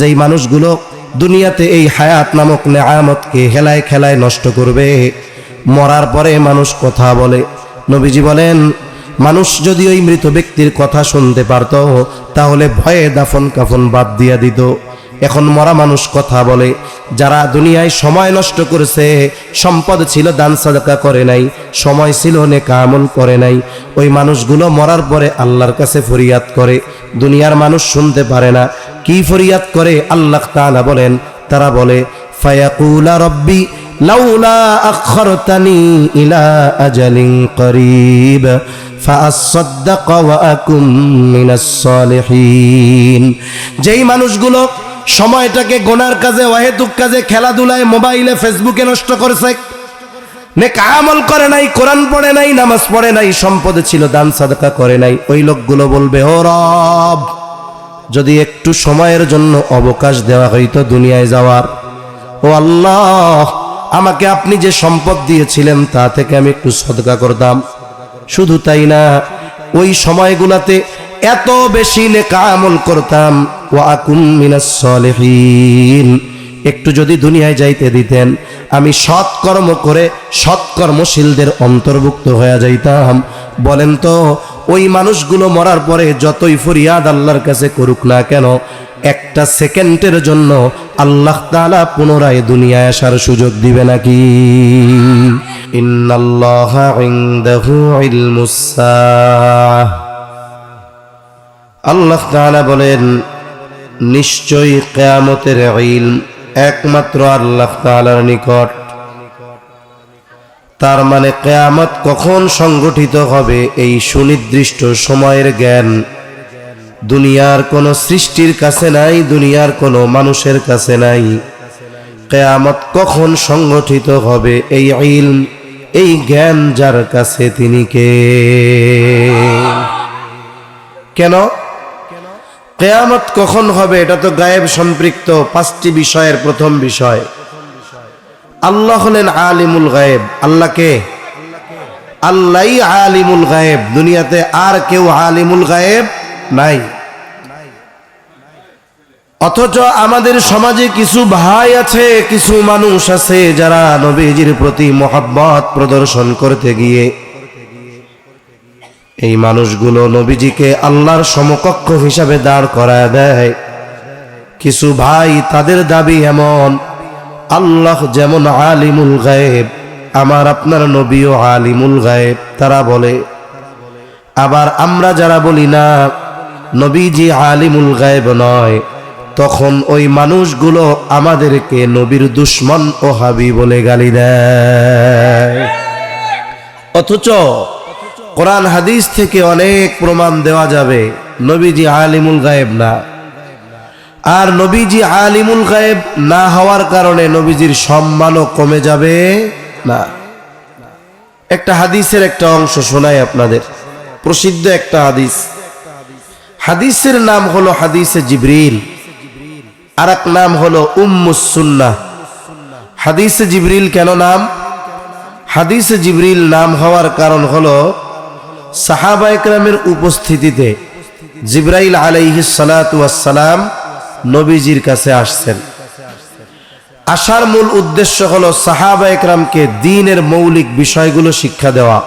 যেই মানুষগুলো দুনিয়াতে এই হায়াত নামক নেয়ামতকে হেলায় খেলায় নষ্ট করবে, মরার পরে মানুষ কথা বলে। নবীজি বলেন, মানুষ যদি ওই মৃত ব্যক্তির কথা শুনতে পারত তাহলে ভয়ে দাফন কাফন বাদ দিয়া দিত। এখন মরা মানুষ কথা বলে। যারা দুনিয়ায় সময় নষ্ট করেছে, সম্পদ ছিল দান সাদাকা করে নাই, সময় ছিল নেক আমল করে নাই, ওই মানুষগুলো মরার পরে আল্লাহর কাছে ফরিয়াদ করে। দুনিয়ার মানুষ শুনতে পারে না। কি ফরিয়াদ করে? আল্লাহ তাআলা বলেন, তারা বলে ফায়াকুলা রব্বি লাউলা আখরতানি ইলা আজালিন করিব ফাআসাদদাক ওয়া আকুম মিনাস সালিহিন। যেই মানুষগুলো সময়টাকে গোনার কাজে, অহেতুক কাজে, খেলাধুলায়, মোবাইলে, ফেসবুকে নষ্ট করেছে, নেক আমল করে নাই, কোরআন পড়ে নাই, নামাজ পড়ে নাই, সম্পদ ছিল দান সাদাকা করে নাই, ওই লোকগুলো বলবে, ও রব, যদি একটু সময়ের জন্য অবকাশ দেওয়া হইতো দুনিয়ায় যাওয়ার, ও আল্লাহ, আমাকে আপনি যে সম্পদ দিয়েছিলেন তা থেকে আমি একটু সদকা করতাম। শুধু তাই না, ওই সময়গুলাতে এত বেশি নেক আমল করতাম, ওয়া আকুম মিনাস সালিহিন। একটু যদি দুনিয়ায় যাইতে দিতেন, আমি সৎকর্ম করে সৎকর্মশীলদের অন্তর্ভুক্ত হয়ে যাইতাম। বলেন তো, ওই মানুষগুলো মরার পরে যতই ফরিয়াদ আল্লাহর কাছে করুক না কেন, একটা সেকেন্ডের জন্য আল্লাহ তাআলা পুনরায় দুনিয়ায় আসার সুযোগ দিবে নাকি? ইন্নাল্লাহা ইনদাহু ইলমুস সাআহ। আল্লাহ তাআলা বলেন, নিশ্চয়ই কিয়ামতের ইলম একমাত্র আল্লাহ তাআলার নিকট। তার মানে কিয়ামত কখন সংগঠিত হবে এই সুনির্দিষ্ট সময়ের জ্ঞান দুনিয়ার কোনো সৃষ্টির কাছে নাই, দুনিয়ার কোনো মানুষের কাছে নাই। কিয়ামত কখন সংগঠিত হবে এই ইলম, এই জ্ঞান যার কাছে, তিনি কে? কেন কিয়ামত কখন হবে? এটা তো গায়েব সম্পৃক্ত পাঁচটি বিষয়ের প্রথম বিষয়। আল্লাহ হলেন আলিমুল গায়েব। আল্লাহ কে? আল্লাহই আলিমুল গায়েব। দুনিয়াতে আর কেউ আলিমুল গায়েব নাই। অথচ আমাদের সমাজে কিছু ভাই আছে, কিছু মানুষ আছে যারা নবীজির প্রতি মহব্বত প্রদর্শন করতে গিয়ে এই মানুষগুলো নবীজিকে আল্লাহর সমকক্ষ হিসাবে দাঁড় করায় দেয়। কিছু ভাই, তাদের দাবি এমন, আল্লাহ যেমন আলিমুল গায়েব, আমার আপনার নবীও আলিমুল গায়েব, তারা বলে। আবার আমরা যারা বলি না নবীজি আলিমুল গায়েব নয়, তখন ওই মানুষগুলো আমাদেরকে নবীর দুশমন ও হাবি বলে গালি দেয়। অথচ কোরআন হাদিস থেকে অনেক প্রমাণ দেওয়া যাবে নবীজি আলিমুল গায়েব না। আর নবীজি আলিমুল গায়েব না হওয়ার কারণে নবীজির সম্মানও কমে যাবে না। একটা হাদিসের একটা অংশ শোনাই আপনাদের, প্রসিদ্ধ একটা হাদিস। হাদিসের নাম হলো হাদিসে জিবরিল, আর এক নাম হলো উম্মুস সুন্নাহ। হাদিসে জিবরিল কেন নাম? হাদিসে জিবরিল নাম হওয়ার কারণ হলো সাহাবা ইকরামের উপস্থিতিতে জিবরাইল আলাইহিস সালাতু ওয়াস সালাম নবীজির কাছে আসছেন। আসার মূল উদ্দেশ্য হলো সাহাবা ইকরামকে দ্বীনের মৌলিক বিষয়গুলো শিক্ষা দেওয়া।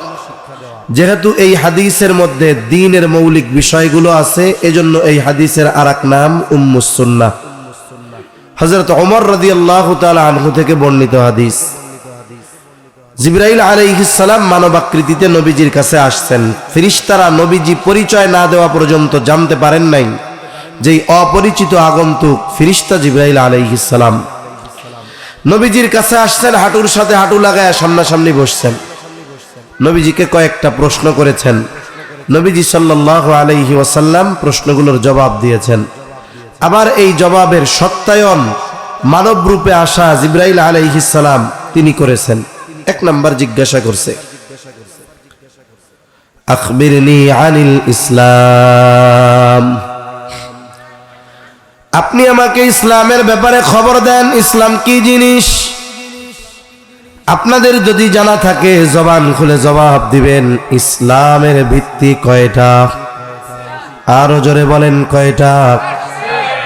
যেহেতু এই হাদিসের মধ্যে দ্বীনের মৌলিক বিষয়গুলো আছে, এজন্য এই হাদিসের আরেক নাম উম্মুস সুন্নাহ। হযরত ওমর রাদিয়াল্লাহু তাআলা আনহু থেকে বর্ণিত হাদিস। জিবরাইল আলাইহিস সালাম মানবাকৃতিতে নবীজির কাছে আসছেন। ফেরেশতারা নবীজি পরিচয় না দেওয়া পর্যন্ত জানতে পারেন নাই যে অপরিচিত আগন্তুক ফেরেশতা জিবরাইল আলাইহিস সালাম। নবীজির কাছে আসছেন, হাঁটুর সাথে হাঁটু লাগায় সামনাসামনি বসছেন। নবীজিকে কয়েকটা প্রশ্ন করেছেন। নবীজি সাল্লাল্লাহু আলাইহি ওয়াসাল্লাম প্রশ্নগুলোর জবাব দিয়েছেন। আবার এই জবাবের সত্যায়ন মানব রূপে আসা জিবরাইল আলাইহিস সালাম তিনি করেছেন। এক নাম্বার জিজ্ঞাসা করছে, আখবিরনি আনিল ইসলাম, আপনি আমাকে ইসলামের ব্যাপারে খবর দেন, ইসলাম কি জিনিস? আপনাদের যদি জানা থাকে জবান খুলে জবাব দিবেন। ইসলামের ভিত্তি কয়টা? আরো জোরে বলেন, কয়টা?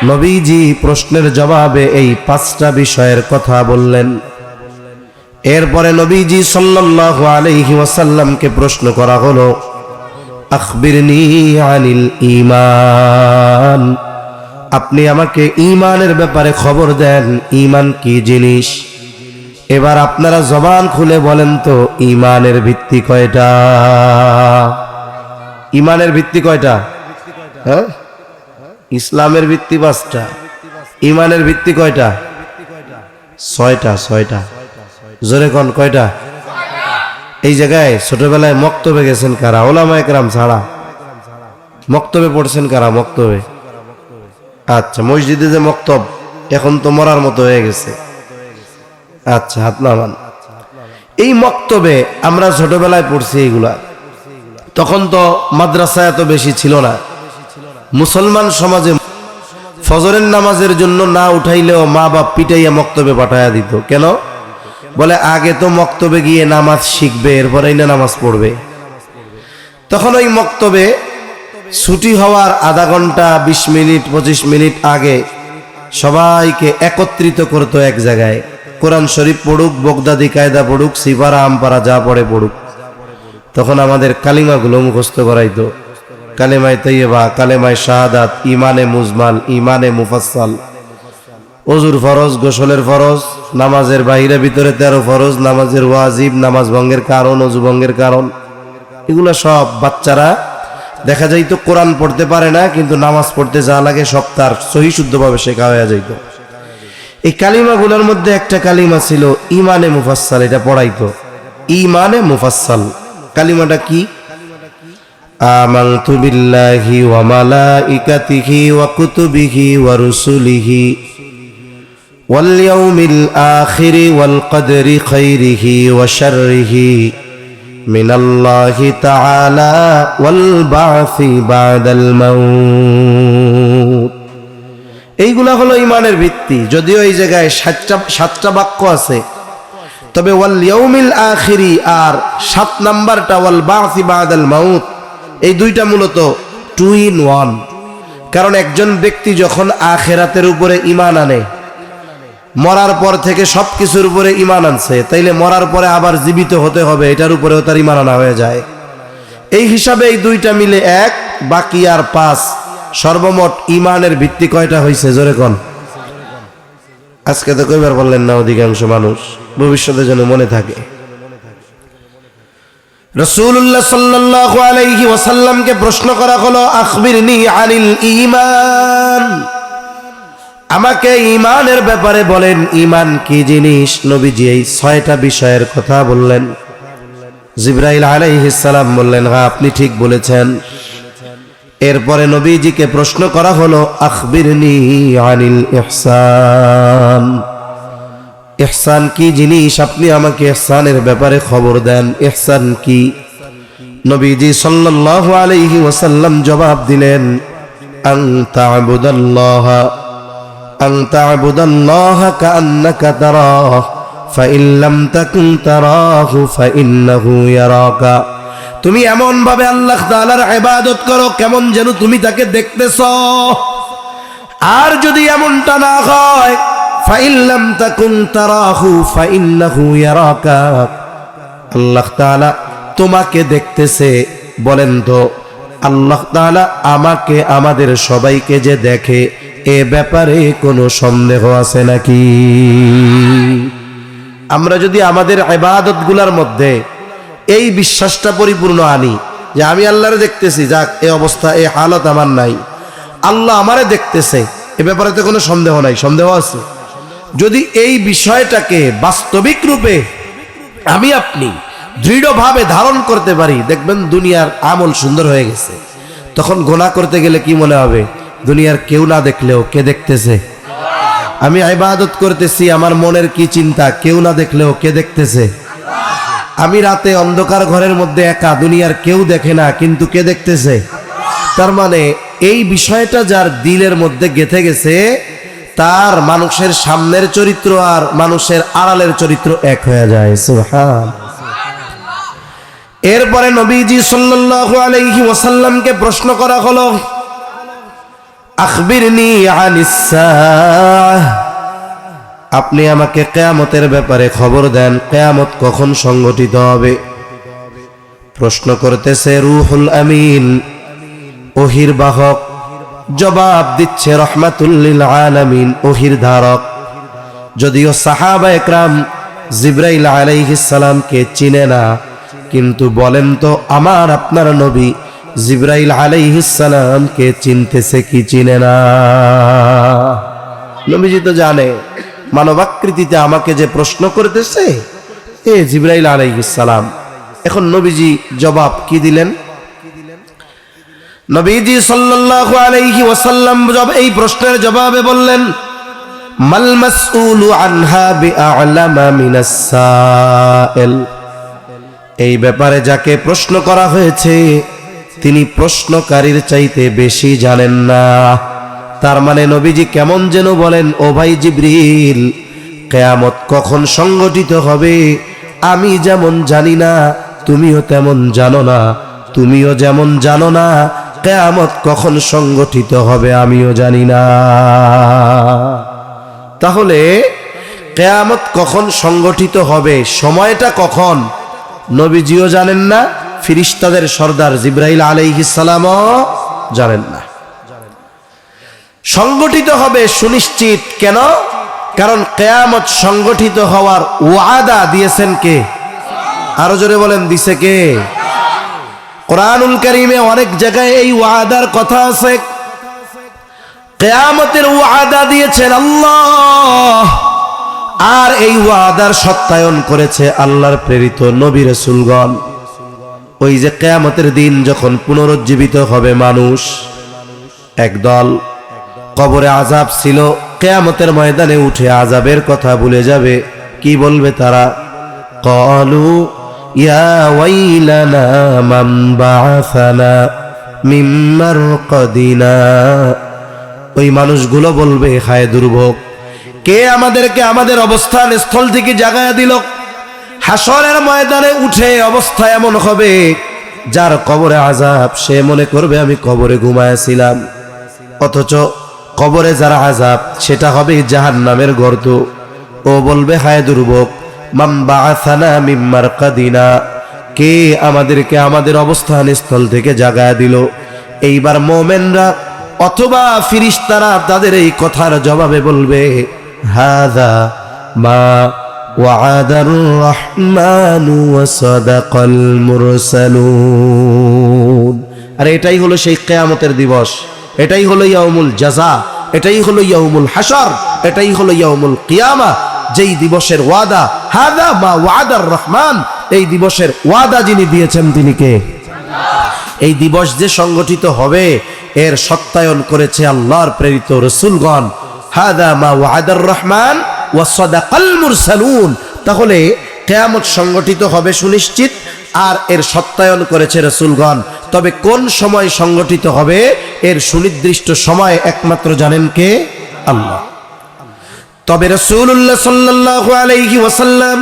নবীজি প্রশ্নের জবাবে এই 5টা বিষয়ের কথা বললেন। এরপরে নবীজি সাল্লাল্লাহু আলাইহি ওয়াসাল্লামকে প্রশ্ন করা হলো, আখবিরনি আনিল ঈমান, আপনি আমাকে ঈমানের ব্যাপারে খবর দেন, ঈমান কি জিনিস। এবার আপনারা জবান খুলে বলেন তো, ঈমানের ভিত্তি কয়টা? ঈমানের ভিত্তি কয়টা? হ্যাঁ, ইসলামের ভিত্তি 5টা, ঈমানের ভিত্তি কয়টা? 6টা। জোরে কোন কয়টা? এই জায়গায় ছোটবেলায় মক্তবে গেছেন কারা? ওলামায়ে কেরাম ছাড়া মক্তবে পড়ছেন কারা? মক্তবে, আচ্ছা, মসজিদে যে মক্তব এখন তো মরার মতো হয়ে গেছে। আচ্ছা, হাত নামান। এই মক্তবে আমরা ছোটবেলায় পড়ছি এইগুলা। তখন তো মাদ্রাসা এত বেশি ছিল না। মুসলমান সমাজে ফজরের নামাজের জন্য না উঠাইলেও মা বাপ পিটাইয়া মক্তবে পাঠাইয়া দিত। কেন? বলে আগে তো মক্তবে গিয়ে নামাজ শিখবে, এরপরেই না নামাজ পড়বে। তখন ওই মক্তবে ছুটি হওয়ার আধা ঘন্টা 20 মিনিট 25 মিনিট আগে সবাইকে একত্রিত করতো এক জায়গায়। কোরআন শরীফ পড়ুক, বগদাদি কায়দা পড়ুক, সিপারা আমপারা যা পড়ে পড়ুক। তখন আমাদের কালিমাগুলো মুখস্থ করাইতো। কালেমায়ে তাইয়্যিবা, কালেমায়ে শাহাদাত, ইমানে মুজমাল, ইমানে মুফাসসাল, ওযুর ফরজ, গোসলের ফরজ, নামাজের বাইরে ভিতরে 13 ফরজ, নামাজের ওয়াজিব, নামাজ ভঙ্গের কারণ, ওযু ভঙ্গের কারণ। এগুলো সব বাচ্চারা দেখা যাইত কোরআন পড়তে পারে না, কিন্তু নামাজ পড়তে যা লাগে সব তার সহি শুদ্ধভাবে শেখা হয়ে যাইত। এই কালিমাগুলোর মধ্যে একটা কালিমা ছিল ইমানে মুফাসসাল, এটা পড়াইতো। ইমানে মুফাসসাল কালিমাটা কি? আমানতু বিল্লাহি ওয়া মালাইকাতিহি ওয়া কুতুবিহি ওয়া রুসুলিহি ওয়াল ইয়াউমিল আখিরি ওয়াল কদরি খাইরিহি ওয়া শাররিহি মিনাল্লাহি তাআলা ওয়াল বা'সি বা'দাল মাউত। এইগুলা হলো ইমানের ভিত্তি। যদিও এই জায়গায় 7টা বাক্য আছে, তবে ওয়াল ইয়াউমিল আখিরি আর 7 নাম্বারটা ওয়াল বা'সি বা'দাল মাউত, এই দুইটা মূলত 2 in 1। কারণ একজন ব্যক্তি যখন আখিরাতের উপরে ঈমান আনে, মরার পর থেকে সবকিছুর উপরে ঈমান আনছে, তাইলে মরার পরে আবার জীবিত হতে হবে, এটার উপরেও তার ঈমান আনা হয়ে যায়। এই হিসাবে এই দুইটা মিলে 1, বাকি আর 5, সর্বমোট ঈমানের ভিত্তি কয়টা হইছে? জোরে কোন। আজকে তো কইবার বললেন না অধিকাংশ মানুষ, ভবিষ্যতে যেন মনে থাকে। রাসূলুল্লাহ সাল্লাল্লাহু আলাইহি ওয়াসাল্লামকে প্রশ্ন করা হলো, আখবিরনি আনিল ঈমান, আমাকে ঈমানের ব্যাপারে বলেন, ঈমান কি জিনিস। নবীজি এই 6টা বিষয়ের কথা বললেন। জিবরাইল আলাইহিস সালাম বললেন, হ্যাঁ আপনি ঠিক বলেছেন। এরপরে নবীজিকে প্রশ্ন করা হলো, আখবিরনি আনিল ইহসান, ইহসান কি জিনিস, আপনি আমাকে ইহসানের ব্যাপারে খবর দেন। ইহসান কি? নবীজি সাল্লাল্লাহু আলাইহি ওয়াসাল্লাম জবাব দিলেন, আন তা'বুদাল্লাহা কাআন্নাকা তারাহু ফাইন লাম তাকুন তারাহু ফাইন্নাহু ইয়ারাকা। তুমি এমন ভাবে আল্লাহ তাআলার ইবাদত করো কেমন যেন তুমি তাকে দেখতেছো। আর যদি এমনটা না হয়, ফাইন লাম তাকুন তারাহু ফাইন্নাহু ইয়ারাকা, আল্লাহ তাআলা তোমাকে দেখতেছে। বলেন তো, আল্লাহ তাআলা আমাকে, আমাদের সবাইকে যে দেখে, এ ব্যাপারে কোনো সন্দেহ আছে নাকি? আমরা যদি আমাদের ইবাদতগুলোর মধ্যে এই বিশ্বাসটা পরিপূর্ণ আনি যে আমি আল্লাহরে দেখতেছি, যাক এই অবস্থা, এই হালত আমার নাই, আল্লাহ আমারে দেখতেছে, এ ব্যাপারে তো কোনো সন্দেহ নাই। সন্দেহ আছে? যদি এই বিষয়টাকে বাস্তবিক রূপে আমি আপনি দৃঢ়ভাবে ধারণ করতে পারি, দেখবেন দুনিয়ার আমল সুন্দর হয়ে গেছে। তখন গুনাহ করতে গেলে কি মনে হবে? দুনিয়ার কেউ না দেখলেও কে দেখতেছে? আমি ইবাদত করতেছি, আমার মনের কি চিন্তা, কেউ না দেখলেও কে দেখতেছে? আমি রাতে অন্ধকার ঘরের মধ্যে একা, দুনিয়ার কেউ দেখে না, কিন্তু কে দেখতেছে? তার মানে এই বিষয়টা যার দিলের মধ্যে গেঁথে গেছে, তার মানুষের সামনের চরিত্র আর মানুষের আড়ালের চরিত্র এক হয়ে যায়। সুবহান। এরপরে নবীজি সাল্লাল্লাহু আলাইহি ওয়াসাল্লামকে প্রশ্ন করা হলো, আখবিরনি আনিস সাআহ, আপনি আমাকে কিয়ামতের ব্যাপারে খবর দেন, কিয়ামত কখন সংঘটিত হবে। প্রশ্ন করতেছে রূহুল আমিন, ওহির বাহক, জবাব দিচ্ছে রহমাতুল লিল আলামিন, ওহির ধারক। যদিও সাহাবা একরাম জিবরাইল আলাইহিস সালামকে চিনে না, কিন্তু বলেন তো আমার আপনার নবী জিবরাইল আলাইহিস সালামকে চিনতেছে কি চিনে না? নবীজি তো জানে মানবাকৃতিতে আমাকে যে প্রশ্ন করতেছে এ জিবরাইল আলাইহিস সালাম। এখন নবীজি জবাব কি দিলেন? নবীজি সাল্লাল্লাহু আলাইহি ওয়াসাল্লাম এই প্রশ্নের জবাবে বললেন, মাল মাসউলু আনহা বিআলামা মিনাস সাইল, এই ব্যাপারে যাকে প্রশ্ন করা হয়েছে তিনি প্রশ্নকারীর চাইতে বেশি জানেন না। তার মানে নবীজি কেমন যেন বলেন, ও ভাই জিবরিল, কিয়ামত কখন সংঘটিত হবে আমি যেমন জানি না তুমিও তেমন জানো না, তুমিও যেমন জানো না কিয়ামত কখন সংঘটিত হবে আমিও জানি না। তাহলে কিয়ামত কখন সংঘটিত হবে, সময়টা কখন নবীজিও জানেন না, ফেরেশতাদের সর্দার জিবরাইল আলাইহিস সালামও জানেন না। সংগঠিত হবে সুনিশ্চিত, কেন? কারণ কিয়ামত সংগঠিত হওয়ার ওয়াদা দিয়েছেন কে? আরো জোরে বলেন, দিছে কে? কোরআনুল কারীমে অনেক জায়গায় এই ওয়াদার কথা আছে। কিয়ামতের ওয়াদা দিয়েছেন আল্লাহ, আর এই ওয়াদার সত্যায়ন করেছে আল্লাহর প্রেরিত নবী রাসূলগণ। ওই যে কিয়ামতের দিন যখন পুনরুজ্জীবিত হবে মানুষ, একদল কবরে আযাব ছিল, কিয়ামতের ময়দানে উঠে আযাবের কথা ভুলে যাবে। কি বলবে তারা? ক্বালু ইয়া ওয়াইলানা মান বাআসানা মিন মারকাদিনা, ওই মানুষগুলো বলবে হায় দুর্ভোগ, কে আমাদেরকে আমাদের অবস্থান স্থল থেকে জাগায়া দিল। হাসরের ময়দানে উঠে অবস্থা এমন হবে, যার কবরে আযাব সে মনে করবে আমি কবরে ঘুমায়াছিলাম, অথচ কবরে যারা আযাব সেটা হবে জাহান্নামের গর্ত। ও বলবে হায় দুর্ভোগ, মান বাআসানা মিন মারকাদিনা, কে আমাদেরকে আমাদের অবস্থান স্থল থেকে জাগায়া দিল। এইবার মুমিনরা অথবা ফেরেশতারা তাদের এই কথার জবাবে বলবে হাযা মা ওয়া'আদার রহমানু ওয়া সাদাকাল মুরসালুন। আর এটাই হলো সেই কিয়ামতের দিবস, এটাই হলো ইয়াউমুল জাযা, এটাই হলো ইয়াউমুল হাসর, এটাই হলো ইয়াউমুল কিয়ামা, যেই দিবসের ওয়াদা হাযা মা ওয়া'আদার রহমান, এই দিবসের ওয়াদা যিনি দিয়েছেন তিনি কে? এই দিবস যে সংগঠিত হবে এর সত্যায়ন করেছে আল্লাহর প্রেরিত রাসূলগণ। হাযা মা ওয়া'আদার রহমান ওয়া সাদাকাল মুরসালুন। তাহলে কিয়ামত সংগঠিত হবে সুনিশ্চিত, আর এর সত্যায়ন করেছে রাসূলগণ। তবে কোন সময় সংগঠিত হবে এর সুনির্দিষ্ট সময় একমাত্র জানেন কে? আল্লাহ। তবে রাসূলুল্লাহ সাল্লাল্লাহু আলাইহি ওয়াসাল্লাম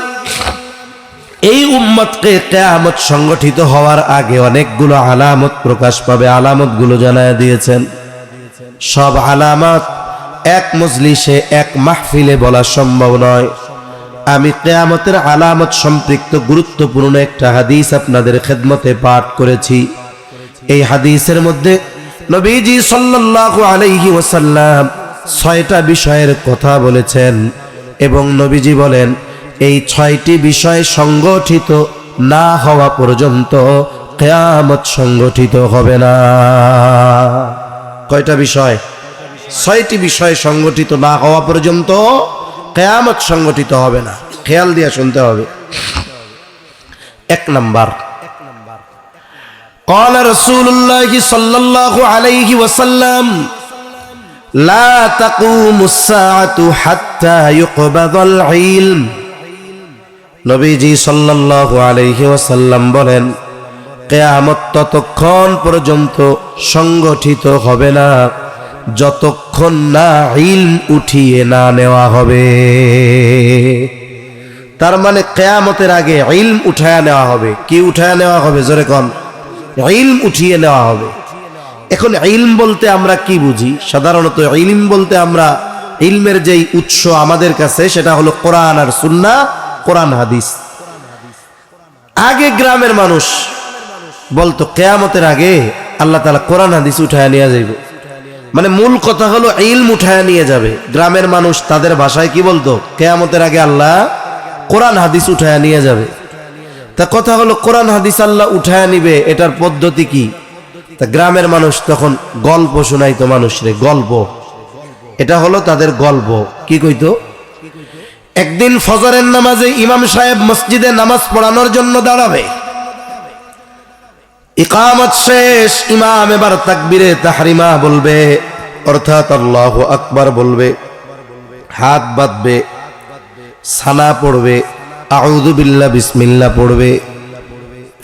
এই উম্মতকে কিয়ামত সংগঠিত হওয়ার আগে অনেকগুলো আলামত প্রকাশ পাবে, আলামতগুলো জানায় দিয়েছেন। সব আলামত এক মজলিসে এক মাহফিলে বলা সম্ভব নয়। আমি কিয়ামতের আলামত সম্পৃক্ত গুরুত্বপূর্ণ একটা হাদিস আপনাদের খেদমতে পাঠ করেছি। এই হাদিসের মধ্যে নবীজি সাল্লাল্লাহু আলাইহি ওয়াসাল্লাম 6টা বিষয়ের কথা বলেছেন, এবং নবীজি বলেন এই 6টি বিষয় সংগঠিত না হওয়া পর্যন্ত কিয়ামত সংগঠিত হবে না। কয়টা বিষয়? 6টি বিষয় সংগঠিত না হওয়া পর্যন্ত কিয়ামত সংগঠিত হবে না। খেয়াল দিয়ে শুনতে হবে। 1 নাম্বার, قال رسول الله صلى الله عليه وسلم لا تقوم الساعة حتى يقبض العلم। নবীজি সাল্লাল্লাহু আলাইহি ওয়াসাল্লাম বলেন কিয়ামত ততক্ষণ পর্যন্ত সংগঠিত হবে না যতক্ষণ না ইলম উঠিয়ে না নেওয়া হবে। তার মানে কিয়ামতের আগে ইলম উঠায়া নেওয়া হবে। কি উঠায়া নেওয়া হবে? জোরে কোন? ইলম উঠিয়ে নেওয়া হবে। এখন ইলম বলতে আমরা কি বুঝি? সাধারণত ইলম বলতে আমরা ইলমের যেই উৎস আমাদের কাছে সেটা হলো কোরআন আর সুন্নাহ, কোরআন হাদিস। আগে গ্রামের মানুষ বলতো কিয়ামতের আগে আল্লাহ তাআলা কোরআন হাদিস উঠায় নিয়ে যাবে, মানে মূল কথা হলো ইলম উঠায় নিয়ে যাবে। গ্রামের মানুষ তাদের ভাষায় কি বলতো? কিয়ামতের আগে আল্লাহ কোরআন হাদিস উঠায় নিয়ে যাবে। তা কথা হলো কোরআন হাদিস আল্লাহ উঠায় নিবে, এটার পদ্ধতি কি? তা গ্রামের মানুষ তখন গল্প শোনাইতো মানুষরে, গল্প। এটা হলো তাদের গল্প। কি কইতো? একদিন ফজরের নামাজে ইমাম সাহেব মসজিদে নামাজ পড়ানোর জন্য দাঁড়াবে, ইকামত শেষ, ইমাম এবার তাকবীরে তাহরিমা বলবে, অর্থাৎ আল্লাহু আকবার বলবে, হাত বাঁধবে, সানা পড়বে, আউযু বিল্লাহ বিসমিল্লাহ পড়বে।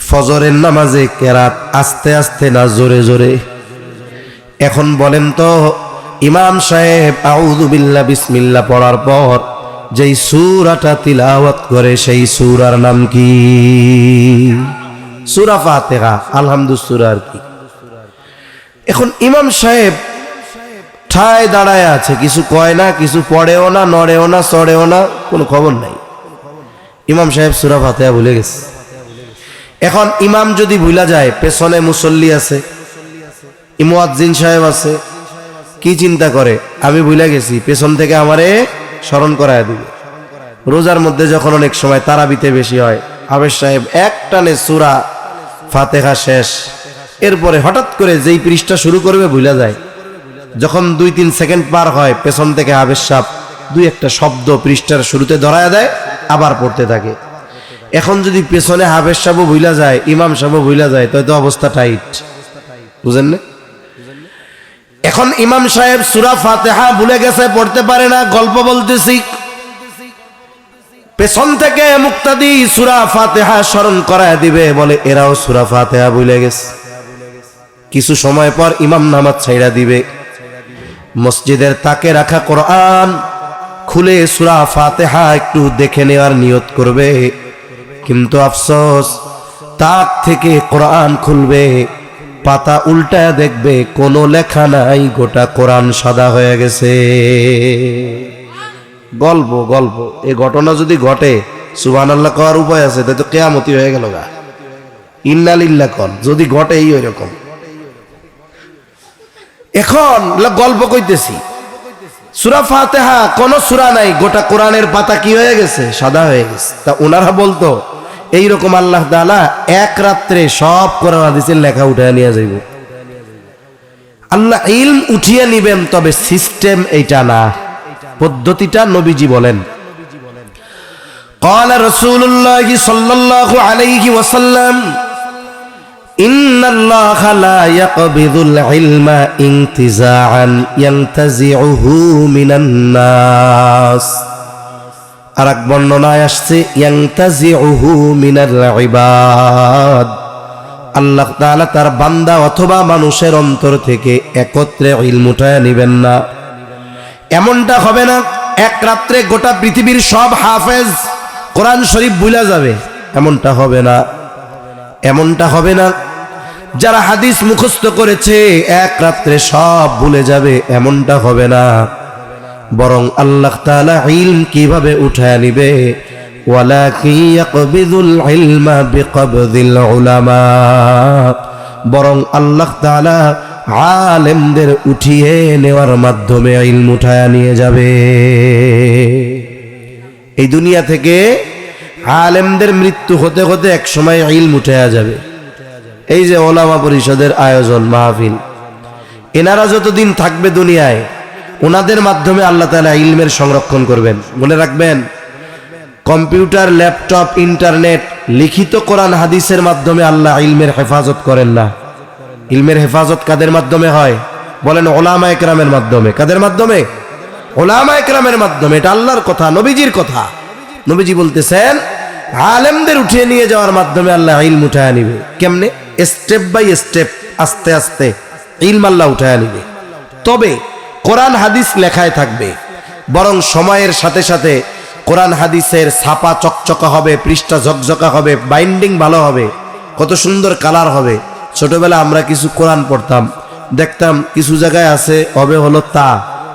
ফজরের নামাজে কেরাত আস্তে আস্তে না জোরে জোরে? এখন বলেন তো, ইমাম সাহেব আউযু বিল্লাহ বিসমিল্লাহ পড়ার পর যেই সূরাটা তিলাওয়াত করে সেই সূরার নাম কি? সূরা ফাতিহা, আলহামদুলিল্লাহ সূরা আর কি। এখন ইমাম সাহেব ঠায় দাঁড়ায় আছে, কিছু কয় না, কিছু পড়েও না, নড়েও না, চড়েও না, কোনো খবর নাই। ইমাম সাহেব সূরা ফাতিহা ভুলে গেছে। এখন ইমাম যদি ভুলা যায়, পেছনে মুসল্লি আছে, মুয়াজ্জিন সাহেব আছে, কি চিন্তা করে? আমি ভুলে গেছি, পেছন থেকে আমারে স্মরণ করায় দিবে। রোজার মধ্যে যখন অনেক সময় তারাবিতে বেশি হয়, হাফেজ সাহেব এক টানে সূরা ফাতিহা শেষ, এরপরে হঠাৎ করে যেই পৃষ্ঠা শুরু করবে ভুলা যায়। যখন 2-3 সেকেন্ড পার হয়, পেছন থেকে হাফেজ সাহেব দুই একটা শব্দ পৃষ্ঠার শুরুতে ধরায় দেয়, আবার পড়তে থাকে। এখন যদি পেছনে হাফেজ সাহেব ভুলা যায়, ইমাম সাহেব ভুলা যায়, তাই তো অবস্থা টাইট, বুঝেন না? এখন ইমাম সাহেব সূরা ফাতিহা ভুলে গেছে, পড়তে পারে না, গল্প বলতেছি, পেছন থেকে মুক্তাদি সূরা ফাতিহা স্মরণ করায় দিবে, বলে এরাও সূরা ফাতিহা ভুলে গেছে। কিছু সময় পর ইমাম নামাজ ছাইড়া দিবে, মসজিদের তাকে রাখা কোরআন খুলে সূরা ফাতিহা একটু দেখে নেওয়ার নিয়ত করবে, কিন্তু আফসোস, তাক থেকে কোরআন খুলবে, পাতা উল্টায় দেখবে কোনো লেখা নাই, গোটা কোরআন সাদা হয়ে গেছে। গল্প গল্প। এই ঘটনা যদি ঘটে, সুবহানাল্লাহ কওয়ার উপায় আছে? তাই তো কিয়ামতই হয়ে গেল গা। ইন্না লিল্লাহ কন, যদি ঘটে এই রকম। এখন গল্প কইতেছি, সূরা ফাতিহা কোন সূরা নাই, গোটা কোরআনের পাতা কি হয়ে গেছে? সাদা হয়ে গেছে। তা ওনারা বলতো এইরকম আল্লাহ তাআলা এক রাত্রে সব কোরআন হাদিসের লেখা উঠায় নিয়ে যাইব। আল্লাহ ইলম উঠিয়ে নিবেন, তবে সিস্টেম এইটা না, পদ্ধতিটা নবীজি বলেন। قال رسول الله صلى الله عليه وسلم إن الله لا يقبض العلم انتزاعا ينتزعه من الناس। আরেক বর্ণনায় আসছে ইয়ানতাজিউহু মিনাল ইবাদ, আল্লাহ তাআলা তার বান্দা অথবা মানুষের অন্তর থেকে একত্রে ইলম উঠায় নেবেন না। এমনটা হবে না এক রাত্রে গোটা পৃথিবীর সব হাফেজ কোরআন শরীফ ভুলে যাবে, এমনটা হবে না। এমনটা হবে না যারা হাদিস মুখস্থ করেছে এক রাত্রে সব ভুলে যাবে, এমনটা হবে না। বরং আল্লাহ তাআলা ইলম কিভাবে উঠায় নিবে? ওয়ালাকিন ইয়াকবিদুল ইলমা বিকবদিল উলামা, বরং আল্লাহ তাআলা আলেমদের উঠিয়ে নেওয়ার মাধ্যমে ইলম উঠায় নিয়ে যাবে। এই দুনিয়া থেকে আলেমদের মৃত্যু হতে হতে এক সময় ইলম উঠায়া যাবে। এই যে ওলামা পরিষদের আয়োজন মাহফিল, এনারা যতদিন থাকবে দুনিয়ায়, ওনাদের মাধ্যমে আল্লাহ তাআলা ইলমের সংরক্ষণ করবেন। মনে রাখবেন, কম্পিউটার, ল্যাপটপ, ইন্টারনেট, লিখিত কোরআন হাদিসের মাধ্যমে আল্লাহ ইলমের হেফাজত করেন না। ইলমের হেফাজত কাদের মাধ্যমে হয়? বলেন উলামায়ে কেরামের মাধ্যমে। কাদের মাধ্যমে? উলামায়ে কেরামের মাধ্যমে। এটা আল্লাহর কথা, নবীজির কথা। নবীজি বলতেছেন আলেমদের উঠিয়ে নিয়ে যাওয়ার মাধ্যমে আল্লাহ ইলম উঠায় নিবে। কেমনে? স্টেপ বাই স্টেপ, আস্তে আস্তে ইলম আল্লাহ উঠায় নিবে। তবে কোরআন হাদিস লেখায় থাকবে, বরং সময়ের সাথে সাথে কোরআন হাদিসের ছাপা চকচকা হবে, পৃষ্ঠা ঝকঝকা হবে, বাইন্ডিং ভালো হবে, কত সুন্দর কালার হবে। ছোটবেলা আমরা কিছু কোরআন পড়তাম, দেখতাম কিছু জায়গায় আছে হবে হলো তা,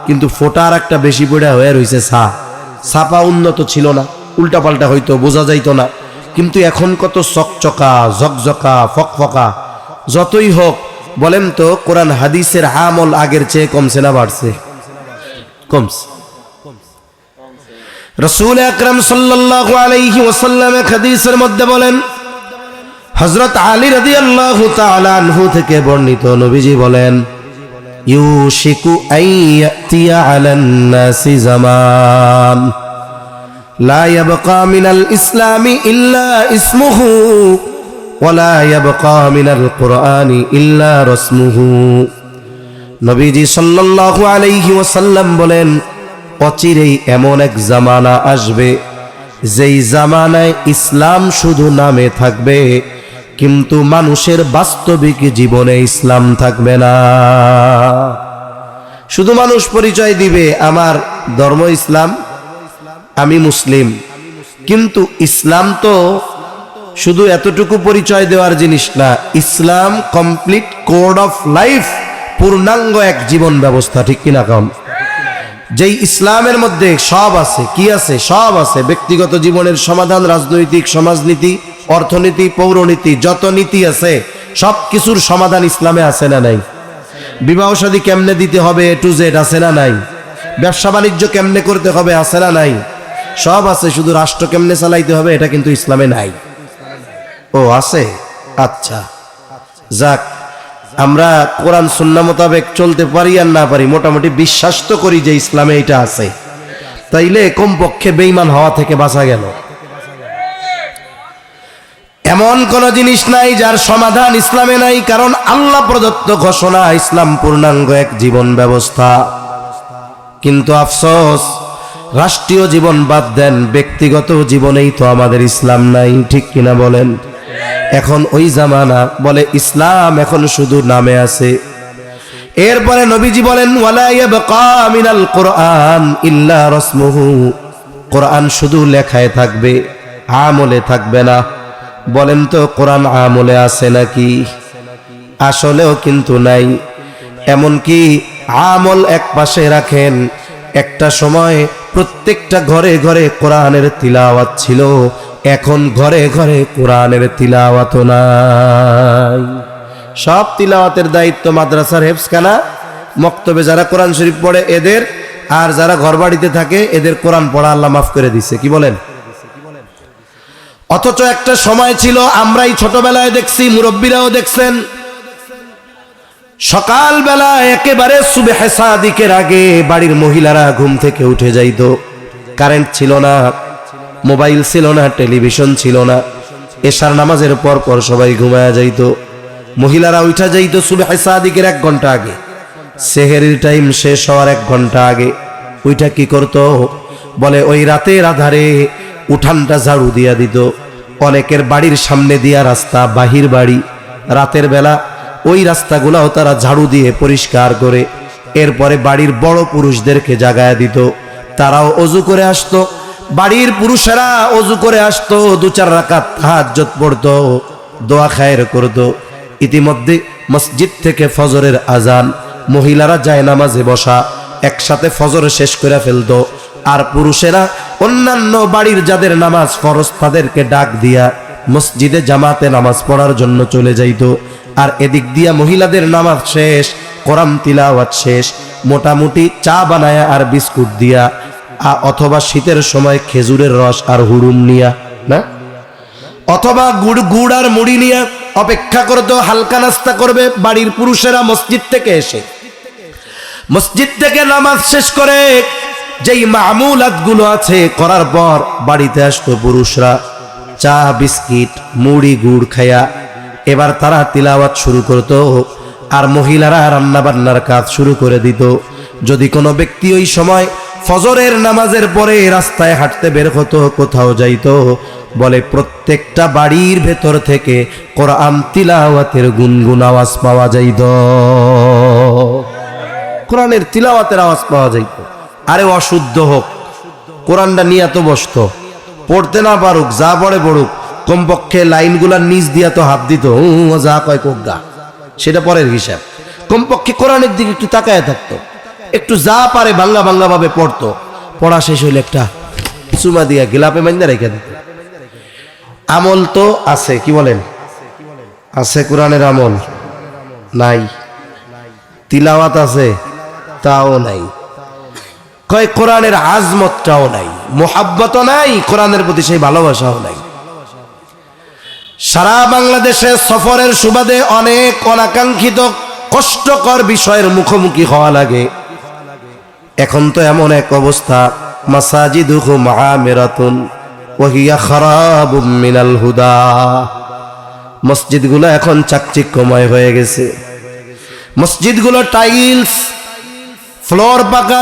কিন্তু ফোটার একটা বেশি পড়া হয়ে রয়েছে ছাপা উন্নত ছিল না, উল্টাপাল্টা হইতো, বোঝা যাইতো না। কিন্তু এখন কত চকচকা ঝকঝকা ফকফকা। যতই হোক বলেন তো, কোরআন হাদিসের আমল আগের চেয়ে কমছে না বাড়ছে? কমছে। রাসূল আকরাম সাল্লাল্লাহু আলাইহি ওয়াসাল্লাম হাদিসের মধ্যে বলেন, হযরত আলী রাদিয়াল্লাহু তাআলা আনহু থেকে বর্ণিত, নবীজি বলেন, ইউশিকু আইয়াতিয়া আলান নাসি জামান লা ইয়াবকা মিনাল ইসলামি ইল্লা ইসমুহু ওয়া লা ইয়াবকা মিনাল কুরআনি ইল্লা রাসমুহু। নবীজি সাল্লাল্লাহু আলাইহি ওয়াসাল্লাম বলেন, অচিরেই এমন এক জামানা আসবে যেই জামানায় ইসলাম শুধু নামে থাকবে, কিন্তু মানুষের বাস্তবিক জীবনে ইসলাম থাকবে না। শুধু মানুষ পরিচয় দিবে আমার ধর্ম ইসলাম, আমি মুসলিম, কিন্তু ইসলাম তো শুধু এতটুকু পরিচয় দেওয়ার জিনিস না। ইসলাম কমপ্লিট কোড অফ লাইফ, পূর্ণাঙ্গ এক জীবন ব্যবস্থা, ঠিক কিনা কম? যেই ইসলামের মধ্যে সব আছে, কি আছে? সব আছে। ব্যক্তিগত জীবনের সমাধান, রাজনৈতিক, সমাজনীতি, অর্থনীতি, পৌরনীতি, যত নীতি আছে সব কিছুর সমাধান ইসলামে আছে না নাই? বিবাহ শাদী কেমনে দিতে হবে এ টু জেড আছে না নাই? ব্যবসা বাণিজ্য কেমনে করতে হবে আছে না নাই? সব আছে, শুধু রাষ্ট্র কেমনে চালাইতে হবে এটা কিন্তু ইসলামে নাই। ও আছে? আচ্ছা, যাক, আমরা কোরআন সুন্নাহ মোতাবেক চলতে পারি আর না পারি, মোটামুটি বিশ্বাস তো করি যে ইসলামে এটা আছে, তাইলে কমপক্ষে বেঈমান হওয়া থেকে বাঁচা গেল। এমন কোন জিনিস নাই যার সমাধান ইসলামে নাই, কারণ আল্লাহ প্রদত্ত ঘোষণা ইসলাম পূর্ণাঙ্গ এক জীবন ব্যবস্থা। কিন্তু আফসোস, রাষ্ট্রীয় জীবন বাদ দেন, ব্যক্তিগত জীবনেই তো আমাদের ইসলাম নাই, ঠিক কিনা বলেন? এখন ওই জামানা, বলে ইসলাম এখন শুধু নামে আছে। এরপরে নবীজি বলেন, ওয়ালা ইয়াবকা মিনাল কুরআন ইল্লা রাসমুহু, কোরআন শুধু লেখায় থাকবে, আমলে থাকবে না। বলেন তো কোরআন আমলে আছে নাকি? আসলেও কিন্তু নাই। এমনকি আমল এক পাশে রাখেন, একটা সময় প্রত্যেকটা ঘরে ঘরে কোরআনের তিলাওয়াত ছিল, এখন ঘরে ঘরে কোরআনের তিলাওয়াত নাই। সব তিলাওয়াতের দায়িত্ব মাদ্রাসার হেফজখানা, মক্তবে যারা কোরআন শরীফ পড়ে এদের, আর যারা ঘরবাড়িতে থাকে এদের কোরআন পড়া আল্লাহ মাফ করে দিছে, কি বলেন? অথচ একটা সময় ছিল, আমরাই ছোটবেলায় দেখছি, মুরব্বীরাও দেখছেন, সকালবেলা একেবারে সুবহে সাদিকের আগে বাড়ির মহিলারা ঘুম থেকে উঠে যাইত। কারেন্ট ছিল না, মোবাইল ছিল না, টেলিভিশন ছিল না। এশার নামাজের পর পর সবাই ঘুমায়া যাইত, মহিলারা উঠা যাইত সুবহে সাদিকের 1 ঘন্টা আগে, সেহরির টাইম শেষ হওয়ার 1 ঘন্টা আগে। ওইটা কি করত? বলে ওই রাতের আধারে উঠানটা ঝাড়ু দিয়া দিত। অনেকের বাড়ির সামনে দিয়া রাস্তা, বাহির বাড়ি, রাতের বেলা ওই রাস্তাগুলাও তারা ঝাড়ু দিয়ে পরিষ্কার করে এরপরে বাড়ির বড় পুরুষদেরকে জাগায়া দিত, তারাও অজু করে আসতো। বাড়ির পুরুষেরা অজু করে আসতো, 2-4 রাকাত তাহাজ্জুদ পড়তো, দোয়া খায়ের করতো। ইতিমধ্যে মসজিদ থেকে ফজরের আজান, মহিলারা যায় নামাজে বসা, একসাথে ফজর শেষ করে ফেলতো। আর পুরুষেরা অন্যান্য বাড়ির যাদের নামাজ ফরজ তাদেরকে ডাক দিয়া মসজিদে জামাতে নামাজ পড়ার জন্য চলে যাইত। আর এদিক দিয়া মহিলাদের নামাজ শেষ, কোরআন তিলাওয়াত শেষ, মোটামুটি চা বানায়া আর বিস্কুট দিয়া, অথবা শীতের সময় খেজুরের রস আর হুড়ুম নিয়া, না, অথবা গুড় আর মুড়ি নিয়া অপেক্ষা করতো, হালকা নাস্তা করবে বাড়ির পুরুষেরা মসজিদ থেকে এসে। মসজিদ থেকে নামাজ শেষ করে যেই মামুলাত গুলো আছে করার পর বাড়িতে আসতো পুরুষরা, চা বিস্কিট মুড়ি গুড় খায়া এবার তারা তিলাওয়াত শুরু করতো, আর মহিলারা রান্না বান্নার কাজ শুরু করে দিত। যদি কোনো ব্যক্তি ওই সময় ফজরের নামাজের পরে রাস্তায় হাঁটতে বের হতো, কোথাও যাইতো, বলে প্রত্যেকটা বাড়ির ভেতর থেকে কোরআন তিলাওয়াতের গুনগুন আওয়াজ পাওয়া যাইত, কোরআনের তিলাওয়াতের আওয়াজ পাওয়া যাইত। আরে অশুদ্ধ হোক, কোরআনটা নিয়ে তো বসতো, পড়তে না পারুক, যা পড়ে পড়ুক, কমপক্ষে লাইনগুলার নিচ দিয়া তো হাত দিত, যা কয় কোগা, সেটা পরের হিসাব। কমপক্ষে কোরআনের দিকে একটু তাকায় থাকতো, একটু যা পারে বাংলা বাংলা ভাবে পড়তো, পড়া শেষ হইলে একটা চুমা দিয়া গিলাপে মাইন্দা রেখে দিত। আমল তো আছে, কি বলেন? আছে কোরআনের আমল নাই, তিলাওয়াত আছে তাও নাই, কয় কোরআনের আজমতটাও নাই, মোহাব্বতও নাই, কোরআনের প্রতি সেই ভালোবাসাও নাই। সারা বাংলাদেশে সফরের সুবাদে অনেক অনাকাঙ্ক্ষিত কষ্টকর বিষয়ের মুখোমুখি হওয়া লাগে। এখন তো এমন এক অবস্থা, মাসাজিদুহুম আমিরাতুন ওয়া হিয়া খারাবুম মিনাল হুদা, মসজিদগুলো এখন চাকচিক্যময় হয়ে গেছে। মসজিদগুলো টাইলস, ফ্লোর পাকা,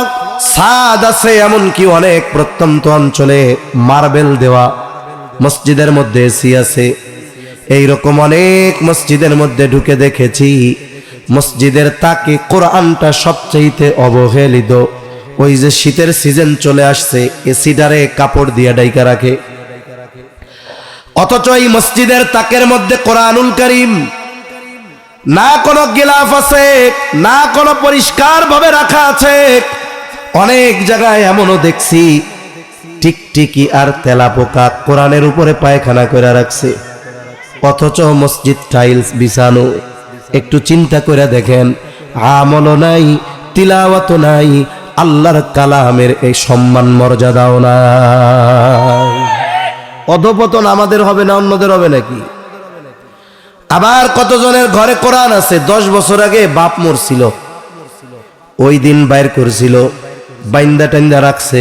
ছাদ আছে, এমনকি অনেক প্রত্যন্ত অঞ্চলে মার্বেল দেওয়া মসজিদের মধ্যে এসি আছে। এইরকম অনেক মসজিদের মধ্যে ঢুকে দেখেছি মসজিদের তাকে কোরআনটা সবচেয়ে অবহেলিত। ওই যে শীতের সিজন চলে আসছে, এসিটারে কাপড় দিয়ে ডাইকা রাখে, অথচ এই মসজিদের তাকের মধ্যে কোরআনুল কারীম না কোনো গিলাফ আছে, না কোনো পরিষ্কার ভাবে রাখা আছে। অনেক জায়গায় এমনও দেখছি টিকটিকি আর তেলাপোকা কোরআনের উপরে পায়খানা করে রাখছে, অথচ মসজিদ টাইলস বিছানো। একটু চিন্তা করে দেখেন, আমলও নাই, তিলাওয়াতও নাই, আল্লাহর কালামের এই সম্মান মর্যাদাও নাই। অধপতন আমাদের হবে না অন্যদের হবে নাকি? আবার কতজনের ঘরে কোরআন আছে, 10 বছর আগে বাপ মরছিল, ওই দিন বাইর করছিল, বাইন্দা টাইন্দা রাখছে,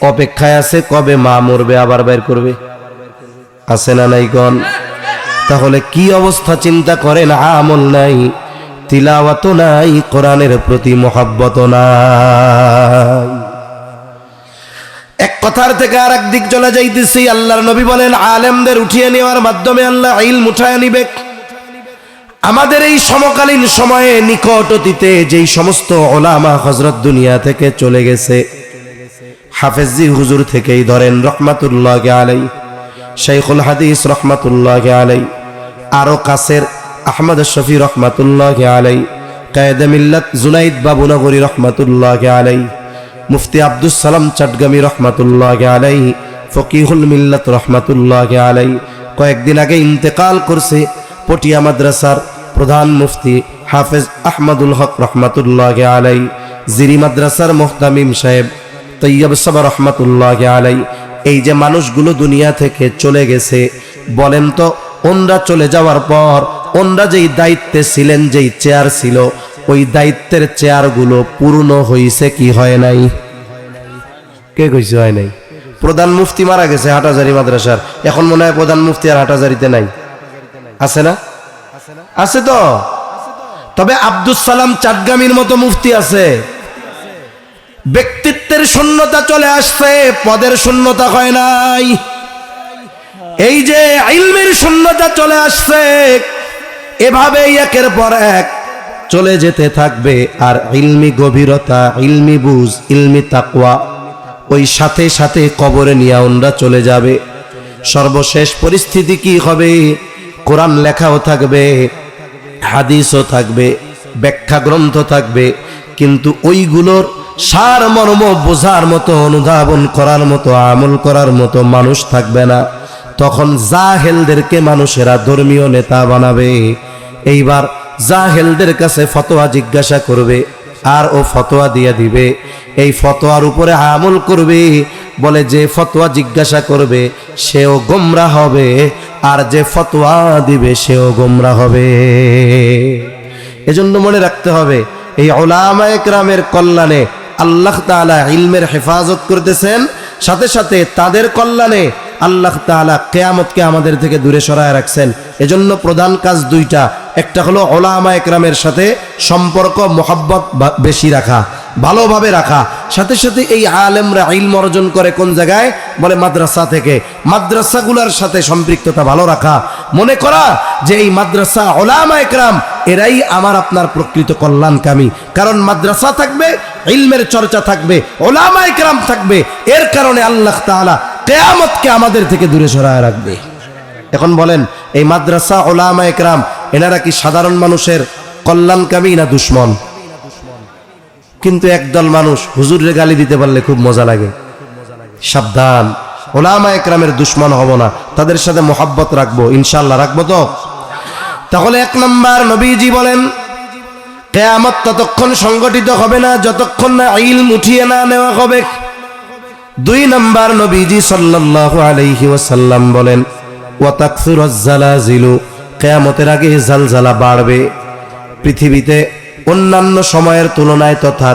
অপেক্ষায় আছে কবে মা মরবে আবার বাইর করবে। আছে না নাই গণ? তাহলে কি অবস্থা চিন্তা করেন, আমল নাই, তিলাওয়াতও নাই, কোরআনের প্রতি মহব্বত নাই। এক কথার থেকে আর এক দিক চলে যাইতেছি। আল্লাহর নবী বলেন, আলেমদের উঠিয়ে নেওয়ার মাধ্যমে আল্লাহ ইলম উঠায় নিবে। আমাদের এই সমকালীন সময়ে নিকট অতীতে যেই সমস্ত ওলামা হযরত দুনিয়া থেকে চলে গেছে, হাফেজি হুজুর থেকেই ধরেন রহমাতুল্লাহি আলাইহি, শাইখুল হাদিস রহমাতুল্লাহি আলাইহি, আরো কাছের আহমদ শফি রহমাতুল্লাহি আলাইহি, কায়েদে মিল্লাত জুনাইদ বাবুনগরী রহমাতুল্লাহি আলাইহি, মুফতি আব্দুস সালাম চট্টগ্রামী রহমাতুল্লাহি আলাইহি, ফকিহুল মিল্লাত রহমাতুল্লাহি আলাইহি। কয়েকদিন আগে ইন্তেকাল করছে পটিয়া মাদ্রাসার প্রধান মুফতি হাফেজ আহমদুল হক রহমাতুল্লাহি আলাইহি, জিরি মাদ্রাসার মুহতামিম সাহেব তৈয়ব সাবা রহমাতুল্লাহি আলাইহি। এই যে মানুষগুলো দুনিয়া থেকে চলে গেছে, বলেন তো ওনরা চলে যাওয়ার পর ওনরা যেই দায়িত্বে ছিলেন, যেই চেয়ার ছিল, ওই দায়িত্বের চেয়ারগুলো পূর্ণ হয়েছে কি হয় নাই? কে কইছে হয় নাই? প্রধান মুফতি মারা গেছে হাটাজারি মাদ্রাসার, এখন মনে হয় প্রধান মুফতি আর হাটাজারিতে নাই, আছে না? আছে তো। তবে আব্দুস সালাম চাটগামীর মতো মুফতি আছে। ব্যক্তিত্বের শূন্যতা চলে আসছে, পদের শূন্যতা হয় নাই। এই যে ইলমের শূন্যতা চলে আসছে, এভাবেই একের পর এক চলে যেতে থাকবে। আর ইলমি গভীরতা, ইলমি বুঝ, ইলমি তাকওয়া ওই সাথে সাথে কবরে নিয়ে ওনরা চলে যাবে। সর্বশেষ পরিস্থিতি কি হবে? কোরআন লেখাও থাকবে, হাদিসও থাকবে, ব্যাখ্যা গ্রন্থ থাকবে, কিন্তু ওইগুলোর সার মর্ম বোঝার মতো, অনুধাবন করার মতো, আমল করার মতো মানুষ থাকবে না। তখন জাহেলদেরকে মানুষেরা ধর্মীয় নেতা বানাবে। এইবার জাহেলদের কাছে ফতোয়া জিজ্ঞাসা করবে, আর ও ফতোয়া দিয়ে দিবে। এই ফতোয়ার উপরে আমল করবে। বলে যে ফতোয়া জিজ্ঞাসা করবে সেও গোমরা হবে, আর যে ফতোয়া দিবে সেও গোমরা হবে। এজন্য মনে রাখতে হবে, এই উলামায়ে কেরামের কল্যাণে আল্লাহ তাআলা ইলমের হেফাজত করতেছেন, সাথে সাথে তাদের কল্যাণে আল্লাহ তাআলা কিয়ামতকে আমাদের থেকে দূরে সরায় রাখছেন। এজন্য প্রধান কাজ দুইটা, একটা হলো উলামায়ে কেরামের সাথে সম্পর্ক মহব্বত বেশি রাখা, ভালোভাবে রাখা, সাথে সাথে এই আলেমরা ইলম অর্জন করে কোন জায়গায়? বলে মাদ্রাসা থেকে। মাদ্রাসাগুলোর সাথে সম্পৃক্ততা ভালো রাখা, মনে করা যে এই মাদ্রাসা উলামায়ে কেরাম এরাই আমার আপনার প্রকৃত কল্যাণকামী। কারণ মাদ্রাসা থাকবে, ইলমের চর্চা থাকবে, উলামায়ে কেরাম থাকবে, এর কারণে আল্লাহ তাআলা কিয়ামতকে আমাদের থেকে দূরে সরায় রাখবে। এখন বলেন, এই মাদ্রাসা উলামায়ে কেরাম এনারা কি সাধারণ মানুষের কল্যাণকামী না দুশ্মন? কিন্তু একদল মানুষ হুজুরের গালি দিতে পারলে খুব মজা লাগে। সাবধান, ওলামা একরামের দুশ্মন হব না, তাদের সাথে মোহাব্বত রাখবো, ইনশাআল্লাহ রাখবো তো। তাহলে 1 নাম্বার, নবীজি বলেন কিয়ামত ততক্ষণ সংগঠিত হবে না যতক্ষণ না ইলম উঠিয়ে না নেওয়া হবে। 2 নাম্বার, নবীজি সাল্লাল্লাহু আলাইহি ওয়াসাল্লাম বলেন ওয়া তাকসুরুজ জালাজিলু, কিয়ামতের আগে জালজালা বাড়বে। পৃথিবীতে অন্যান্য সময়ের তুলনায় তথা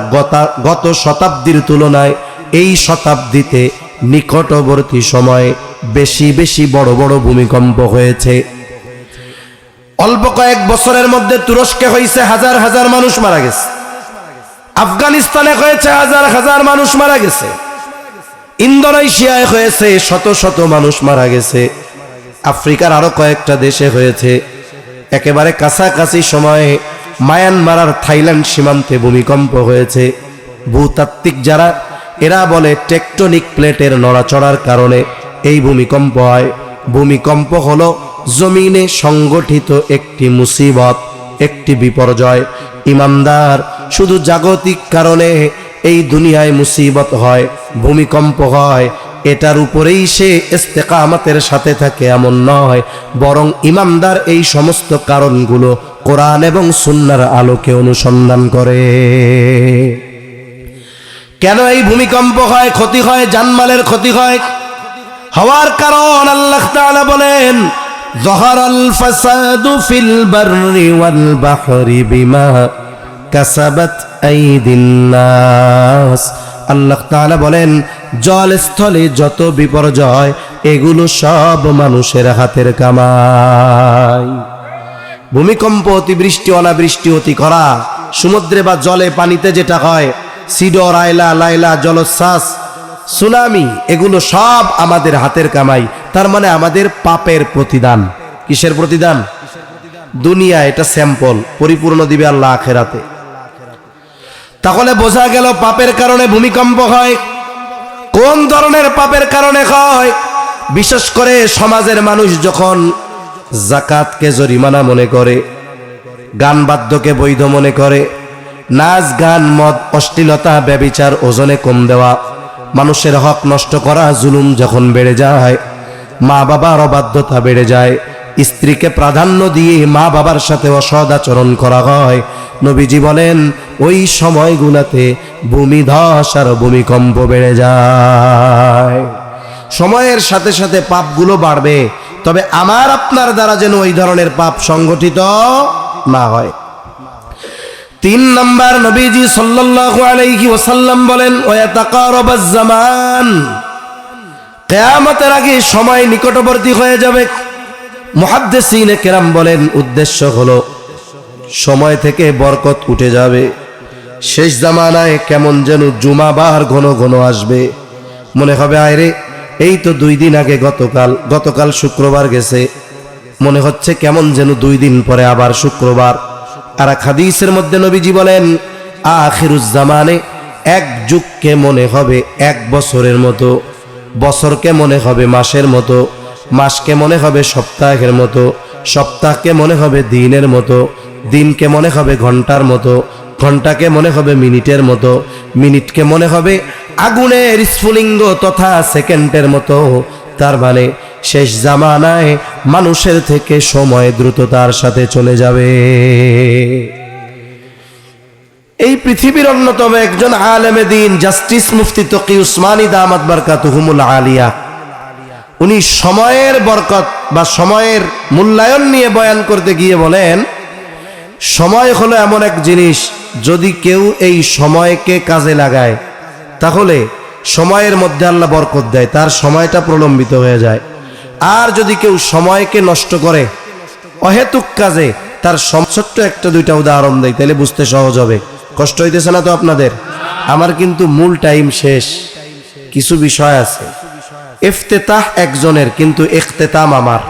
গত শতাব্দীর তুলনায় এই শতাব্দীতে নিকটবর্তী সময়ে বেশি বেশি বড় বড় ভূমিকম্প হয়েছে। অল্প কয়েক বছরের মধ্যে তুরস্কে হয়েছে হাজার হাজার মানুষ মারা গেছে, আফগানিস্তানে হয়েছে হাজার হাজার মানুষ মারা গেছে, ইন্দোনেশিয়ায় হয়েছে শত শত মানুষ মারা গেছে, আফ্রিকার আরো কয়েকটা দেশে হয়েছে। একেবারে কাছাকাছি সময়ে মায়ানমার আর থাইল্যান্ড সীমান্তে ভূমিকম্প হয়েছে। ভূতাত্ত্বিক যারা, এরা বলে টেকটনিক প্লেটের নড়াচড়ার কারণে এই ভূমিকম্প হয়। ভূমিকম্প হলো জমিনে সংগঠিত একটি মুসিবত, একটি বিপর্যয়। ইমানদার শুধু জাগতিক কারণে এই দুনিয়ায় মুসিবত হয়, ভূমিকম্প হয়, এটার উপরেই সে ইস্তেকামতের সাথে থাকে এমন নয়, বরং ইমানদার এই সমস্ত কারণগুলো কোরআন এবং সুন্নাহর আলোকে অনুসন্ধান করে। কেন এই ভূমিকম্প হয়, ক্ষতি হয়, জানমালের ক্ষতি হয়? হওয়ার কারণ আল্লাহ তাআলা বলেন যাহারাল ফাসাদু ফিল বাররি ওয়াল বাহরি বিমা কাসাবাত আইদিন নাস। আল্লাহ তাআলা বলেন জল স্থলে যত বিপর্যয়, এগুলো সব মানুষের হাতের কামাই। ভূমিকম্প, অতিবৃষ্টি, অনাবৃষ্টি, অতি খরা, সমুদ্রে বা জলে পানিতে যেটা হয়, সিডর, আইলা, লাইলা, জলোচ্ছ্বাস, সুনামি, এগুলো সব আমাদের হাতের কামাই। তার মানে আমাদের পাপের প্রতিদান। কিসের প্রতিদান? দুনিয়া এটা স্যাম্পল, পরিপূর্ণ দিবে আল্লাহ আখিরাতে। তাহলে বোঝা গেল পাপের কারণে ভূমিকম্প হয়। কোন ধরনের পাপের কারণে হয়? বিশেষ করে সমাজের মানুষ যখন যাকাতকে জরিমানা মনে করে, গান বাদ্যকে বৈধ মনে করে, নাচ গান, মদ, অশ্লীলতা, ব্যভিচার ওজনে কম দেওয়া, মানুষের হক নষ্ট করা, জুলুম যখন বেড়ে যায়, মা বাবার অবাধ্যতা বেড়ে যায়, স্ত্রীকে প্রাধান্য দিয়ে মা বাবার সাথে অসৎ আচরণ করা হয়, নবীজি বলেন ওই সময়গুলোতে ভূমিধস আর ভূমিকম্প বেড়ে যায়। সময়ের সাথে সাথে পাপগুলো বাড়বে, তবে আমার আপনার দ্বারা যেন ওই ধরনের পাপ সংগঠিত না হয়। 3 নাম্বার, নবীজি সাল্লাল্লাহু আলাইহি ওয়াসাল্লাম বলেন ওয়াতাকারাবাজ জামান, কিয়ামতের আগে সময় নিকটবর্তী হয়ে যাবে। মুহাদ্দিসিনে কেরাম বলেন উদ্দেশ্য হলো সময় থেকে বরকত উঠে যাবে। শেষ জামানায় কেমন যেন জুমাবার ঘন ঘন আসবে, মনে হবে আয়রে এই তো 2 দিন আগে গতকাল শুক্রবার গেছে, মনে হচ্ছে কেমন যেন 2 দিন পরে আবার শুক্রবার। আর এক হাদিসের মধ্যে নবীজি বলেন আখিরুজ জামানে এক যুগকে মনে হবে 1 বছরের মতো, বছরকে মনে হবে মাসের মতো, মাসকে মনে হবে সপ্তাহের মতো, সপ্তাহকে মনে হবে দিনের মতো, দিনকে মনে হবে ঘন্টার মতো, ঘন্টাকে মনে হবে মিনিটের মতো, মিনিটকে মনে হবে আগুনের স্ফুলিঙ্গ তথা সেকেন্ডের মতো। তার মানে শেষ জামানায় মানুষের থেকে সময় দ্রুততার সাথে চলে যাবে। এই পৃথিবীর অন্যতম একজন আলেমে দ্বীন জাস্টিস মুফতি তকি উসমানী দামাত বারকাতুহুমুল আলিয়া, উনি সময়ের বরকত বা সময়ের মূল্যায়ন নিয়ে বয়ান করতে গিয়ে বলেন সময় হলো এমন এক জিনিস, যদি কেউ এই সময়কে কাজে লাগায় তাহলে সময়ের মধ্যে আল্লাহ বরকত দেয়, তার সময়টা প্রলম্বিত হয়ে যায়। আর যদি কেউ সময়কে নষ্ট করে অহেতুক কাজে, তার ছোট্ট 1-2টা উদাহরণ দেয়, তাহলে বুঝতে সহজ হবে। কষ্ট হইতেছে না তো আপনাদের? আমার কিন্তু মূল টাইম শেষ, কিছু বিষয় আছে। ইফতেতাহ একজনের, কিন্তু ইখতেতাম আমার,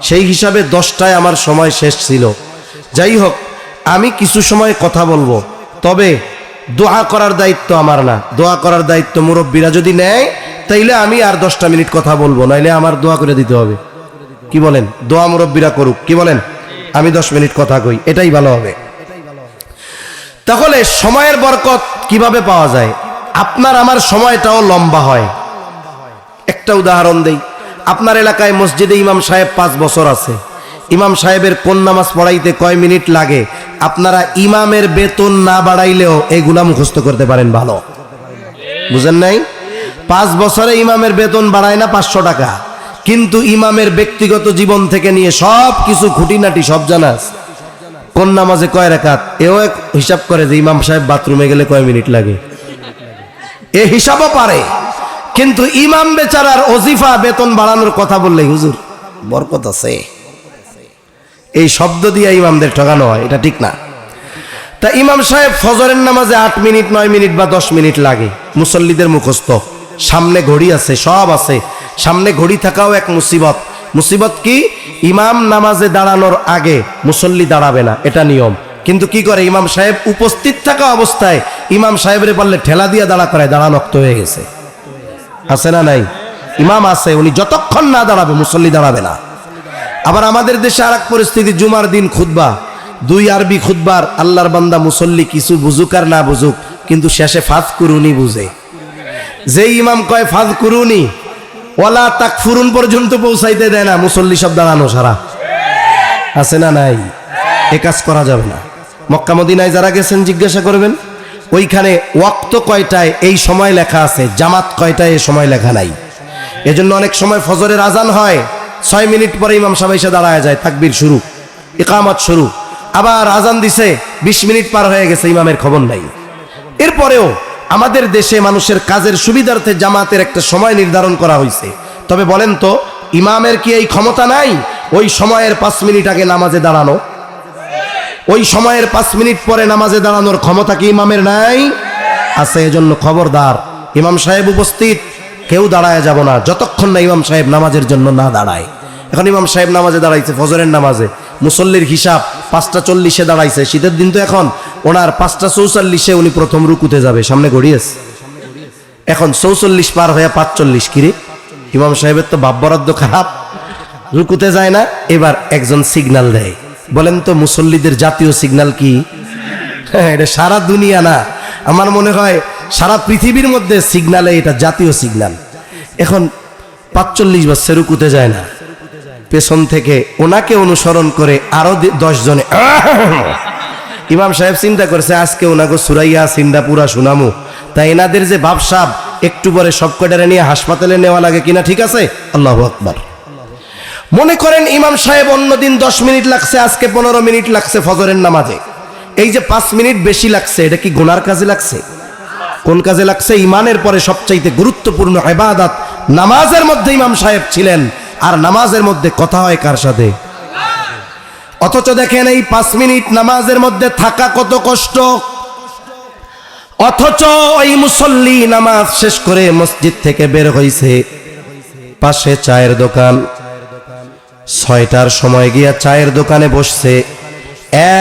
সেই হিসাবে 10টায় আমার সময় শেষ ছিল। যাই হোক, আমি কিছু সময় কথা বলবো, তবে দোয়া করার দায়িত্ব আমার না, দোয়া করার দায়িত্ব মুরব্বীরা যদি নেয় তাইলে আমি আর 10টা মিনিট কথা বলবো, নাইলে আমার দোয়া করে দিতে হবে। কি বলেন? দোয়া মুরব্বীরা করুক, কি বলেন? আমি 10 মিনিট কথা কই, এটাই ভালো হবে। তাহলে সময়ের বরকত কিভাবে পাওয়া যায়? আপনার আমার সময়টাও লম্বা হয়। একটা উদাহরণ দেই, আপনার এলাকায় মসজিদে ইমাম সাহেব 5 বছর আছে, ইমাম সাহেবের কোন নামাজ পড়াইতে কয় মিনিট লাগে আপনারা ইমামের বেতন না বাড়াইলেও এগুলা মুখস্থ করতে পারেন ভালো। বুঝেন নাই? 5 বছরে ইমামের বেতন বাড়ায় না 500 টাকা, কিন্তু ইমামের ব্যক্তিগত জীবন থেকে নিয়ে সব কিছু খুঁটিনাটি সব জানা আছে। কোন নামাজে কয় রাকাত এও এক হিসাব করে যে ইমাম সাহেব বাথরুমে গেলে কয় মিনিট লাগে, এ হিসাবও পারে। কিন্তু ইমাম বেচারার ওজিফা বেতন বাড়ানোর কথা বললে হুজুর বরকত আছে, এই শব্দ দিয়ে ইমামদের ঠকানো হয়, এটা ঠিক না। তা ইমাম সাহেব ফজরের নামাজে 8 মিনিট 9 মিনিট বা 10 মিনিট লাগে, মুসল্লিদের মুখস্থ, সামনে ঘড়ি আছে, সব আছে, সামনে ঘড়ি থাকাও এক মুসিবত। মুসিবত কি? ইমাম নামাজে দাঁড়ানোর আগে মুসল্লি দাঁড়াবে না, এটা নিয়ম। কিন্তু কি করে ইমাম সাহেব উপস্থিত থাকা অবস্থায় ইমাম সাহেবের বললে ঠেলা দিয়ে দাঁড়া করায়, দাঁড়ানো রক্ত হয়ে গেছে। আছে না নাই? ইমাম আছে, উনি যতক্ষণ না দাঁড়াবে মুসল্লি দাঁড়াবে না। আবার আমাদের দেশে আর এক পরিস্থিতি, জুমার দিন খুতবা, 2 আরবি খুতবার, আল্লাহর বান্দা মুসল্লি কিছু বুঝুক আর না বুঝুক, কিন্তু শেষে ফাযকুরুনি বুঝে। যে ইমাম কয় ফাযকুরুনি ওয়ালা তাকফুরুন পর্যন্ত পৌঁছাইতে দেয় না, মুসল্লি সব দাঁড়ানো সারা। আছে না নাই? এ কাজ করা যাবে না। মক্কা মদিনায় যারা গেছেন জিজ্ঞাসা করবেন, ওইখানে ওয়াক্ত কয়টায় এই সময় লেখা আছে, জামাত কয়টায় এই সময় লেখা নাই। এজন্য অনেক সময় ফজরের আজান হয়, 6 মিনিট পরে ইমাম সাহেব এসে দাঁড়ায় যায়, তাকবীর শুরু, ইকামত শুরু, আবার আজান দিছে 20 মিনিট পার হয়ে গেছে, ইমামের খবর নাই। এরপরেও আমাদের দেশে মানুষের কাজের সুবিধার্থে জামাতের একটা সময় নির্ধারণ করা হয়েছে। তবে বলেন তো, ইমামের কি এই ক্ষমতা নাই ওই সময়ের 5 মিনিট আগে নামাজে দাঁড়ানো? ওই সময়ের 5 মিনিট পরে নামাজে দাঁড়ানোর ক্ষমতা কি ইমামের নাই? আছে। এজন্য খবরদার, ইমাম সাহেব উপস্থিত, কেউ দাঁড়ায় যাব না যতক্ষণ না ইমাম সাহেব নামাজের জন্য না দাঁড়ায়। এখন ইমাম সাহেব নামাজে দাঁড়াইছে, ফজরের নামাজে, মুসল্লির হিসাব 5:40 দাঁড়াইছে, শীতের দিন তো এখন, ওনার 5:44 উনি প্রথম রুকুতে যাবে, সামনে ঘড়ি আছে। এখন 44 পার হয়ে 45, কিরে ইমাম সাহেবের তো ভাব বরাদ্দ খারাপ, রুকুতে যায় না। এবার একজন সিগন্যাল দেয়, বলেন তো মুসল্লিদের জাতীয় সিগন্যাল কি? হ্যাঁ, এটা সারা দুনিয়া না, আমার মনে হয় সারা পৃথিবীর মধ্যে সিগন্যালে এটা জাতীয় সিগন্যাল। এখন 45 বছর রুকুতে যায় না, পেছন থেকে ওনাকে অনুসরণ করে আরো 10 জনে ইমাম সাহেব চিন্তা করছে আজকে ওনাকে সুরাইয়া সিন্দা পুরা শুনামু, তাই এনাদের যে ভাবসাব একটু পরে সব কটারে নিয়ে হাসপাতালে নেওয়া লাগে কিনা, ঠিক আছে? আল্লাহু আকবার। মনে করেন ইমাম সাহেব অন্যদিন 10 মিনিট লাগছে, আজকে 15 মিনিট লাগছে ফজরের নামাজে। এই যে 5 মিনিট বেশি লাগছে, এটা কি গুনার কাজে লাগছে? কোন কাজে লাগছে? ইমানের পরে সবচাইতে গুরুত্বপূর্ণ ইবাদত নামাজের মধ্যে ইমাম সাহেব ছিলেন, আর নামাজের মধ্যে কথা হয় কার সাথে? অথচ দেখেন এই 5 মিনিট নামাজের মধ্যে থাকা কত কষ্ট। অথচ ওই মুসল্লি নামাজ শেষ করে মসজিদ থেকে বের হইছে, পাশে চায়ের দোকান, 6টার সময় গিয়া চায়ের দোকানে বসছে,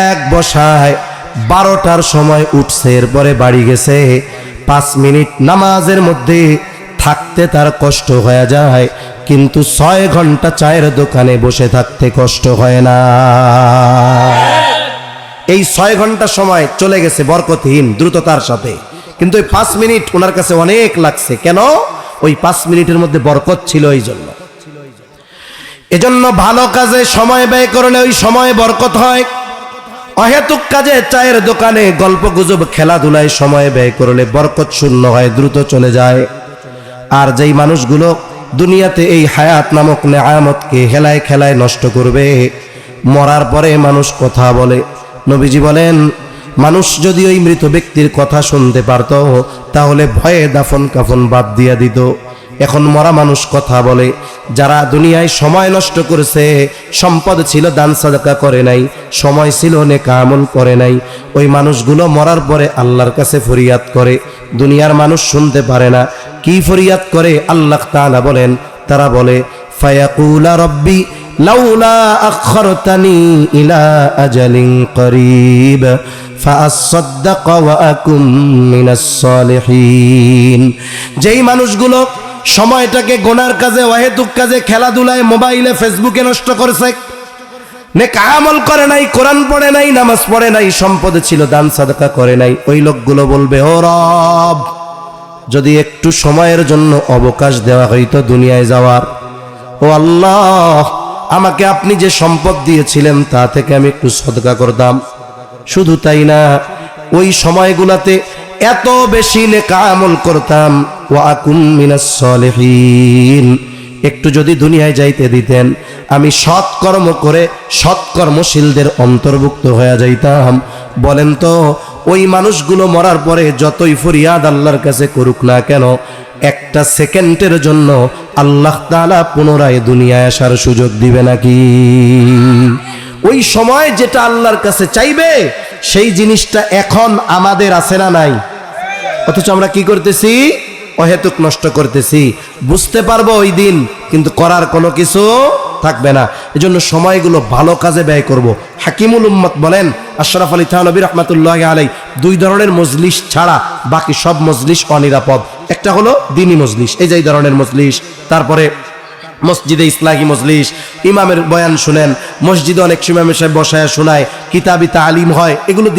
এক বসায় 12টার সময় উঠছে, এরপরে বাড়ি গেছে। 5 মিনিট নামাজের মধ্যে থাকতে তার কষ্ট হয়ে যায়, কিন্তু 6 ঘন্টা চায়ের দোকানে বসে থাকতে কষ্ট হয় না। এই 6 ঘন্টা সময় চলে গেছে বরকতহীন দ্রুততার সাথে, কিন্তু ওই 5 মিনিট ওনার কাছে অনেক লাগছে। কেন? ওই 5 মিনিটের মধ্যে বরকত ছিল এই জন্য। এজন্য ভালো কাজে সময় ব্যয় করলে ওই সময় বরকত হয়। অহেতুক কাজে চায়ের দোকানে গল্প গুজব খেলাধুলায় সময় ব্যয় করলে বরকত শূন্য হয়, দ্রুত চলে যায়। আর যেই মানুষগুলো দুনিয়াতে এই হায়াত নামক নেয়ামতকে হেলায় খেলায় নষ্ট করবে, মরার পরে মানুষ কথা বলে। নবীজি বলেন, মানুষ যদি ওই মৃত ব্যক্তির কথা শুনতে পারত তাহলে ভয়ে দাফন কাফন বাদ দিয়া দিত। এখন মরা মানুষ কথা বলে। যারা দুনিয়ায় সময় নষ্ট করেছে, সম্পদ ছিল দান সাদাকা করে নাই, সময় ছিল নেক আমল করে নাই, ওই মানুষগুলো মরার পরে আল্লাহর কাছে ফরিয়াদ করে। দুনিয়ার মানুষ শুনতে পারে না। কি ফরিয়াদ করে? আল্লাহ তাআলা বলেন, তারা বলে ফায়াকুলা রব্বি লাউলা আখরতানি ইলা আজালিন করিব ফাআসাদদাক ওয়া আকুম মিনাস সালিহিন। যেই মানুষগুলো সময়টাকে গোনার কাজে, অহেতুক কাজে, খেলাধুলায়, মোবাইলে, ফেসবুকে নষ্ট করেছে, নেক আমল করে নাই, কোরআন পড়ে নাই, নামাজ পড়ে নাই, সম্পদ ছিল দান সাদকা করে নাই, ওই লোকগুলো বলবে, ও রব, যদি একটু সময়ের জন্য অবকাশ দেওয়া হইতো দুনিয়ায় যাওয়ার, ও আল্লাহ, আমাকে আপনি যে সম্পদ দিয়েছিলেন তা থেকে আমি একটু সদকা করতাম। শুধু তাই না, ওই সময়গুলাতে এত বেশি নেক আমল করতাম, ওয়া আকুম মিনাস সলিহিন, একটু যদি দুনিয়ায় যাইতে দিতেন আমি সৎকর্ম করে সৎকর্মশীলদের অন্তর্ভুক্ত হয়ে যাইতাম। বলেন তো, ওই মানুষগুলো মরার পরে যতই ফরিয়াদ আল্লাহর কাছে করুক না কেন, একটা সেকেন্ডের জন্য আল্লাহ তাআলা পুনরায় দুনিয়ায় আসার সুযোগ দিবে নাকি? ওই সময় যেটা আল্লাহর কাছে চাইবে সেই জিনিসটা এখন আমাদের আছে না নাই? অথচ আমরা কি করতেছি? অহেতুক নষ্ট করতেছি। বুঝতে পারবো ওই দিন, কিন্তু করার কোনো কিছু থাকবে না। এজন্য সময়গুলো ভালো কাজে ব্যয় করব। হাকিমুল উম্মত বলেন, আশরাফ আলী থানভী রাহমাতুল্লাহি আলাইহি, দুই ধরনের মজলিস ছাড়া বাকি সব মজলিস অনিরাপদ। একটা হলো দ্বীনি মজলিস, এই যে এই ধরনের মজলিস। তারপরে মসজিদে ইসলাহি মজলিস, ইমামের বয়ান শুনেন, মসজিদে অনেক ইমাম সাহেব বসায় শোনায়, কিতাবি তালিম হয়, এগুলো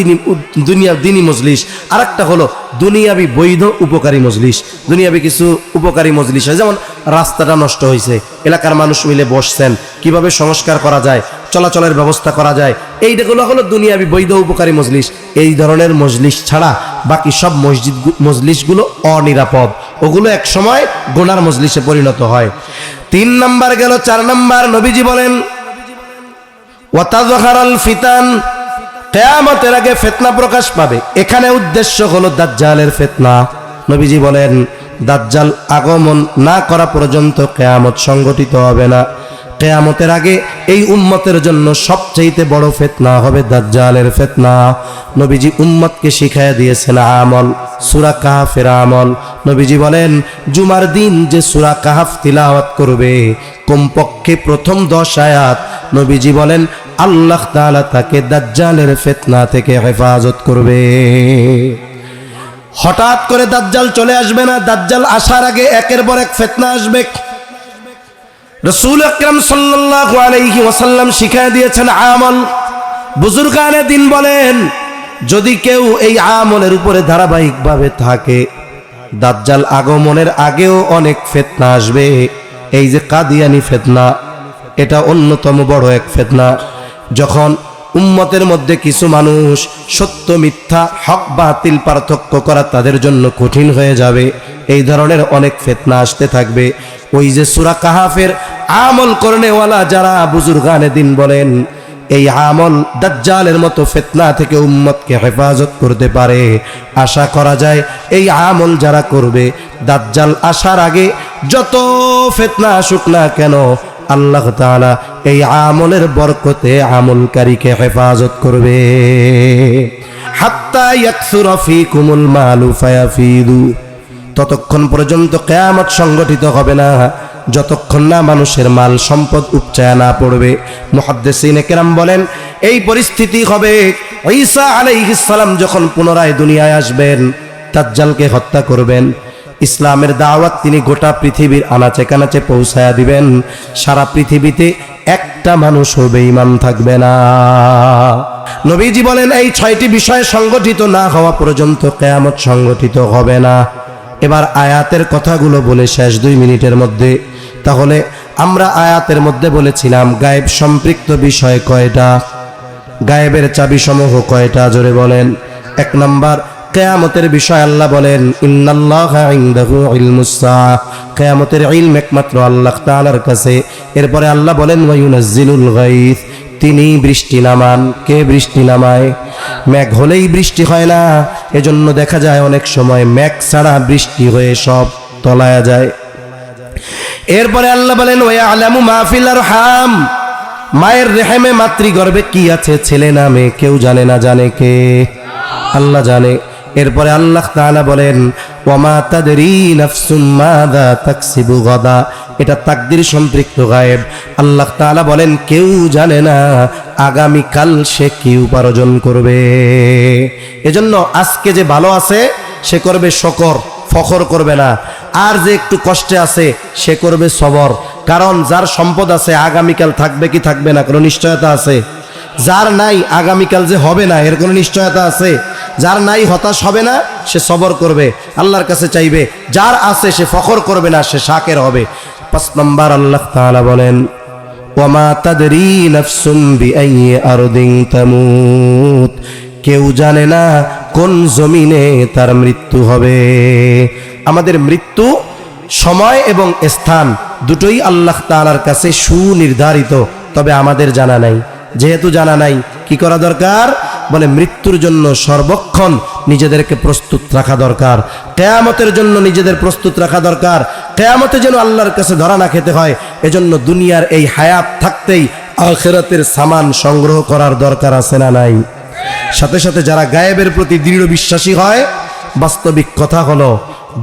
দ্বীনি মজলিস। আর একটা হলো দুনিয়াবি বৈধ উপকারী মজলিস। দুনিয়াবি কিছু উপকারী মজলিস হয়, যেমন রাস্তাটা নষ্ট হয়েছে, এলাকার মানুষ মিলে বসছেন, কিভাবে সংস্কার করা যায়, চলাচলের ব্যবস্থা করা যায়, এইগুলো হলো দুনিয়াবি বৈধ উপকারী মজলিস। এই ধরনের মজলিস ছাড়া বাকি সব মজলিসগুলো অনিরাপদ, ওগুলো এক সময় গুনার মজলিসে পরিণত হয়। 3 নাম্বার গেল। 4 নাম্বার, নবীজি বলেন, ওয়াতাযহারাল ফিতান, কিয়ামতের আগে ফিতনা প্রকাশ পাবে। এখানে উদ্দেশ্য হলো দাজ্জালের ফিতনা। নবীজি বলেন, দাজ্জাল আগমন না করা পর্যন্ত কিয়ামত সংগঠিত হবে না। কিয়ামতের আগে এই উম্মতের জন্য সবচেয়ে বড় ফিতনা হবে দাজ্জালের ফিতনা। নবীজি উম্মতকে শিখায়া দিয়েছেন আমল, সূরা কাহফের আমল। নবীজি বলেন, জুমার দিন যে সূরা কাহফ তিলাওয়াত করবে, কমপক্ষে প্রথম 10 আয়াত, নবীজি বলেন আল্লাহ তাআলা তাকে দাজ্জালের ফিতনা থেকে হেফাজত করবে। হঠাৎ করে দাজ্জাল চলে আসবে না, দাজ্জাল আসার আগে একের পর এক ফিতনা আসবে। রাসূল আকরাম সাল্লাল্লাহু আলাইহি ওয়াসাল্লাম শিখিয়ে দিয়েছেন আমল। বুজুর্গানে দিন বলেন, যদি কেউ এই আমলের উপরে ধারাবাহিকভাবে থাকে, দাজ্জাল আগমনের আগেও অনেক ফিতনা আসবে। এই যে কাদিয়ানি ফিতনা, এটা অন্যতম বড় এক ফিতনা। যখন উম্মতের মধ্যে কিছু মানুষ সত্য মিথ্যা, হক বাতিল পার্থক্য করা তাদের জন্য কঠিন হয়ে যাবে, এই ধরনের অনেক ফিতনা আসতে থাকবে। ওই যে সূরা কাহফের আমল করনেওয়ালা যারা, বুজুর্গানে দিন বলেন, এই আমল দাজ্জালের মতো ফিতনা থেকে উম্মতকে হেফাজত করতে পারে। আশা করা যায় এই আমল যারা করবে, দাজ্জাল আসার আগে যত ফিতনা আসুক না কেন, আল্লাহ তাআলা এই আমলের বরকতে আমলকারীকে হেফাজত করবে। হাত্তা ইয়াকসুরা ফীকুমুল মালু ফায়াফিদু, ততক্ষণ পর্যন্ত কিয়ামত সংগঠিত হবে না যতক্ষণ না মানুষের মাল সম্পদ উপচায়া না পড়বে। মুহাদ্দিসিনে কেরাম বলেন, এই পরিস্থিতি হবে ঈসা আলাইহিস সালাম যখন পুনরায় দুনিয়ায় আসবেন, দাজ্জালকে হত্যা করবেন। ইসলামের দাওয়াত তিনি গোটা পৃথিবীর আনাচে কানাচে পৌঁছায়া দিবেন। সারা পৃথিবীতে একটা মানুষও বেঈমান থাকবে না। নবীজি বলেন, এই 6টি বিষয় সংগঠিত না হওয়া পর্যন্ত কিয়ামত সংগঠিত হবে না। এবার আয়াতের কথাগুলো বলে শেষ 2 মিনিটের মধ্যে। তাহলে আমরা আয়াতের মধ্যে বলেছিলাম গায়েব সম্পৃক্ত বিষয় কয়টা, গায়েবের চাবি সমূহ কয়টা, জোরে বলেন। 1 নাম্বার, কিয়ামতের বিষয় আল্লাহ বলেন, ইন্নাল্লাহা ইনদাহু ইলমুস সাআ, কিয়ামতের ইলম একমাত্র আল্লাহ তাআলার কাছে। এরপরে আল্লাহ বলেন, ওয়া ইউনাজ্জিলুল গায়থ, তিনি বৃষ্টি নামান। কে বৃষ্টি নামায়? মেঘ হলেই বৃষ্টি হয় না, এজন্য দেখা যায় অনেক সময় মেঘ ছাড়া বৃষ্টি হয়ে সব তলায়া যায়। এরপরে আল্লাহ বলেন, ওয়া ইয়ালামু মা ফিল আরহাম, মায়ের রেহেমে মাতৃগর্ভে কি আছে, ছেলে না মেয়ে, কেউ জানে না, জানে কে? আল্লাহ জানে। এরপরে আল্লাহ তাআলা বলেন, ওয়া মা তাদরি নাফসুম মাযা তাকসিবু গাদা, এটা তাকদীর সম্পৃক্ত গায়েব। আল্লাহ তাআলা বলেন, কেউ জানে না আগামী কাল সে কি উপার্জন করবে। এজন্য আজকে যে ভালো আছে সে করবে শুকর, ফখর করবে না। আর যে একটু কষ্টে আছে সে করবে সবর, কারণ যার সম্পদ আছে আগামীকাল থাকবে কি থাকবে না কোনো নিশ্চয়তা আছে। যার নাই আগামীকাল যে হবে না এর কোনো নিশ্চয়তা আছে। যার নাই হতাশ হবে না, সে সবর করবে, আল্লাহর কাছে চাইবে। যার আছে সে ফখর করবে না, সে শাকের হবে। 5 নম্বর আল্লাহ তাআলা বলেন ওয়ামা তাদরি নাফসুম বিআইয়ি আরদিন তামুত, কেউ জানে না কোন জমিনে তার মৃত্যু হবে। আমাদের মৃত্যু সময় এবং স্থান দুটোই আল্লাহ তাআলার কাছে সুনির্ধারিত, তবে আমাদের জানা নাই। যেহেতু জানা নাই, কি করা দরকার? বলে মৃত্যুর জন্য সর্বক্ষণ নিজেদেরকে প্রস্তুত রাখা দরকার, কিয়ামতের জন্য নিজেদের প্রস্তুত রাখা দরকার। কিয়ামতে যেন আল্লাহর কাছে ধরা না খেতে হয়, এজন্য দুনিয়ার এই হায়াত থাকতেই আখিরাতের সামান সংগ্রহ করার দরকার আছে না নাই? সাথে সাথে যারা গায়েবের প্রতি দৃঢ় বিশ্বাসী হয়, বাস্তবিক কথা হলো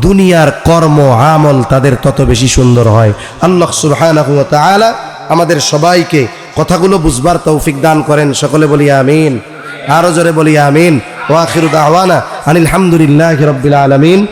দুনিয়ার কর্ম আমল তাদের তত বেশি সুন্দর হয়। আল্লাহ সুবহানাহু ওয়া তাআলা আমাদের সবাইকে কথাগুলো বুঝবার তৌফিক দান করেন। সকলে বলি আমিন, আরো জোরে বলি আমিন। ওয়া আখিরু দাওয়ানা আনিল হামদুলিল্লাহি রাব্বিল আলামিন।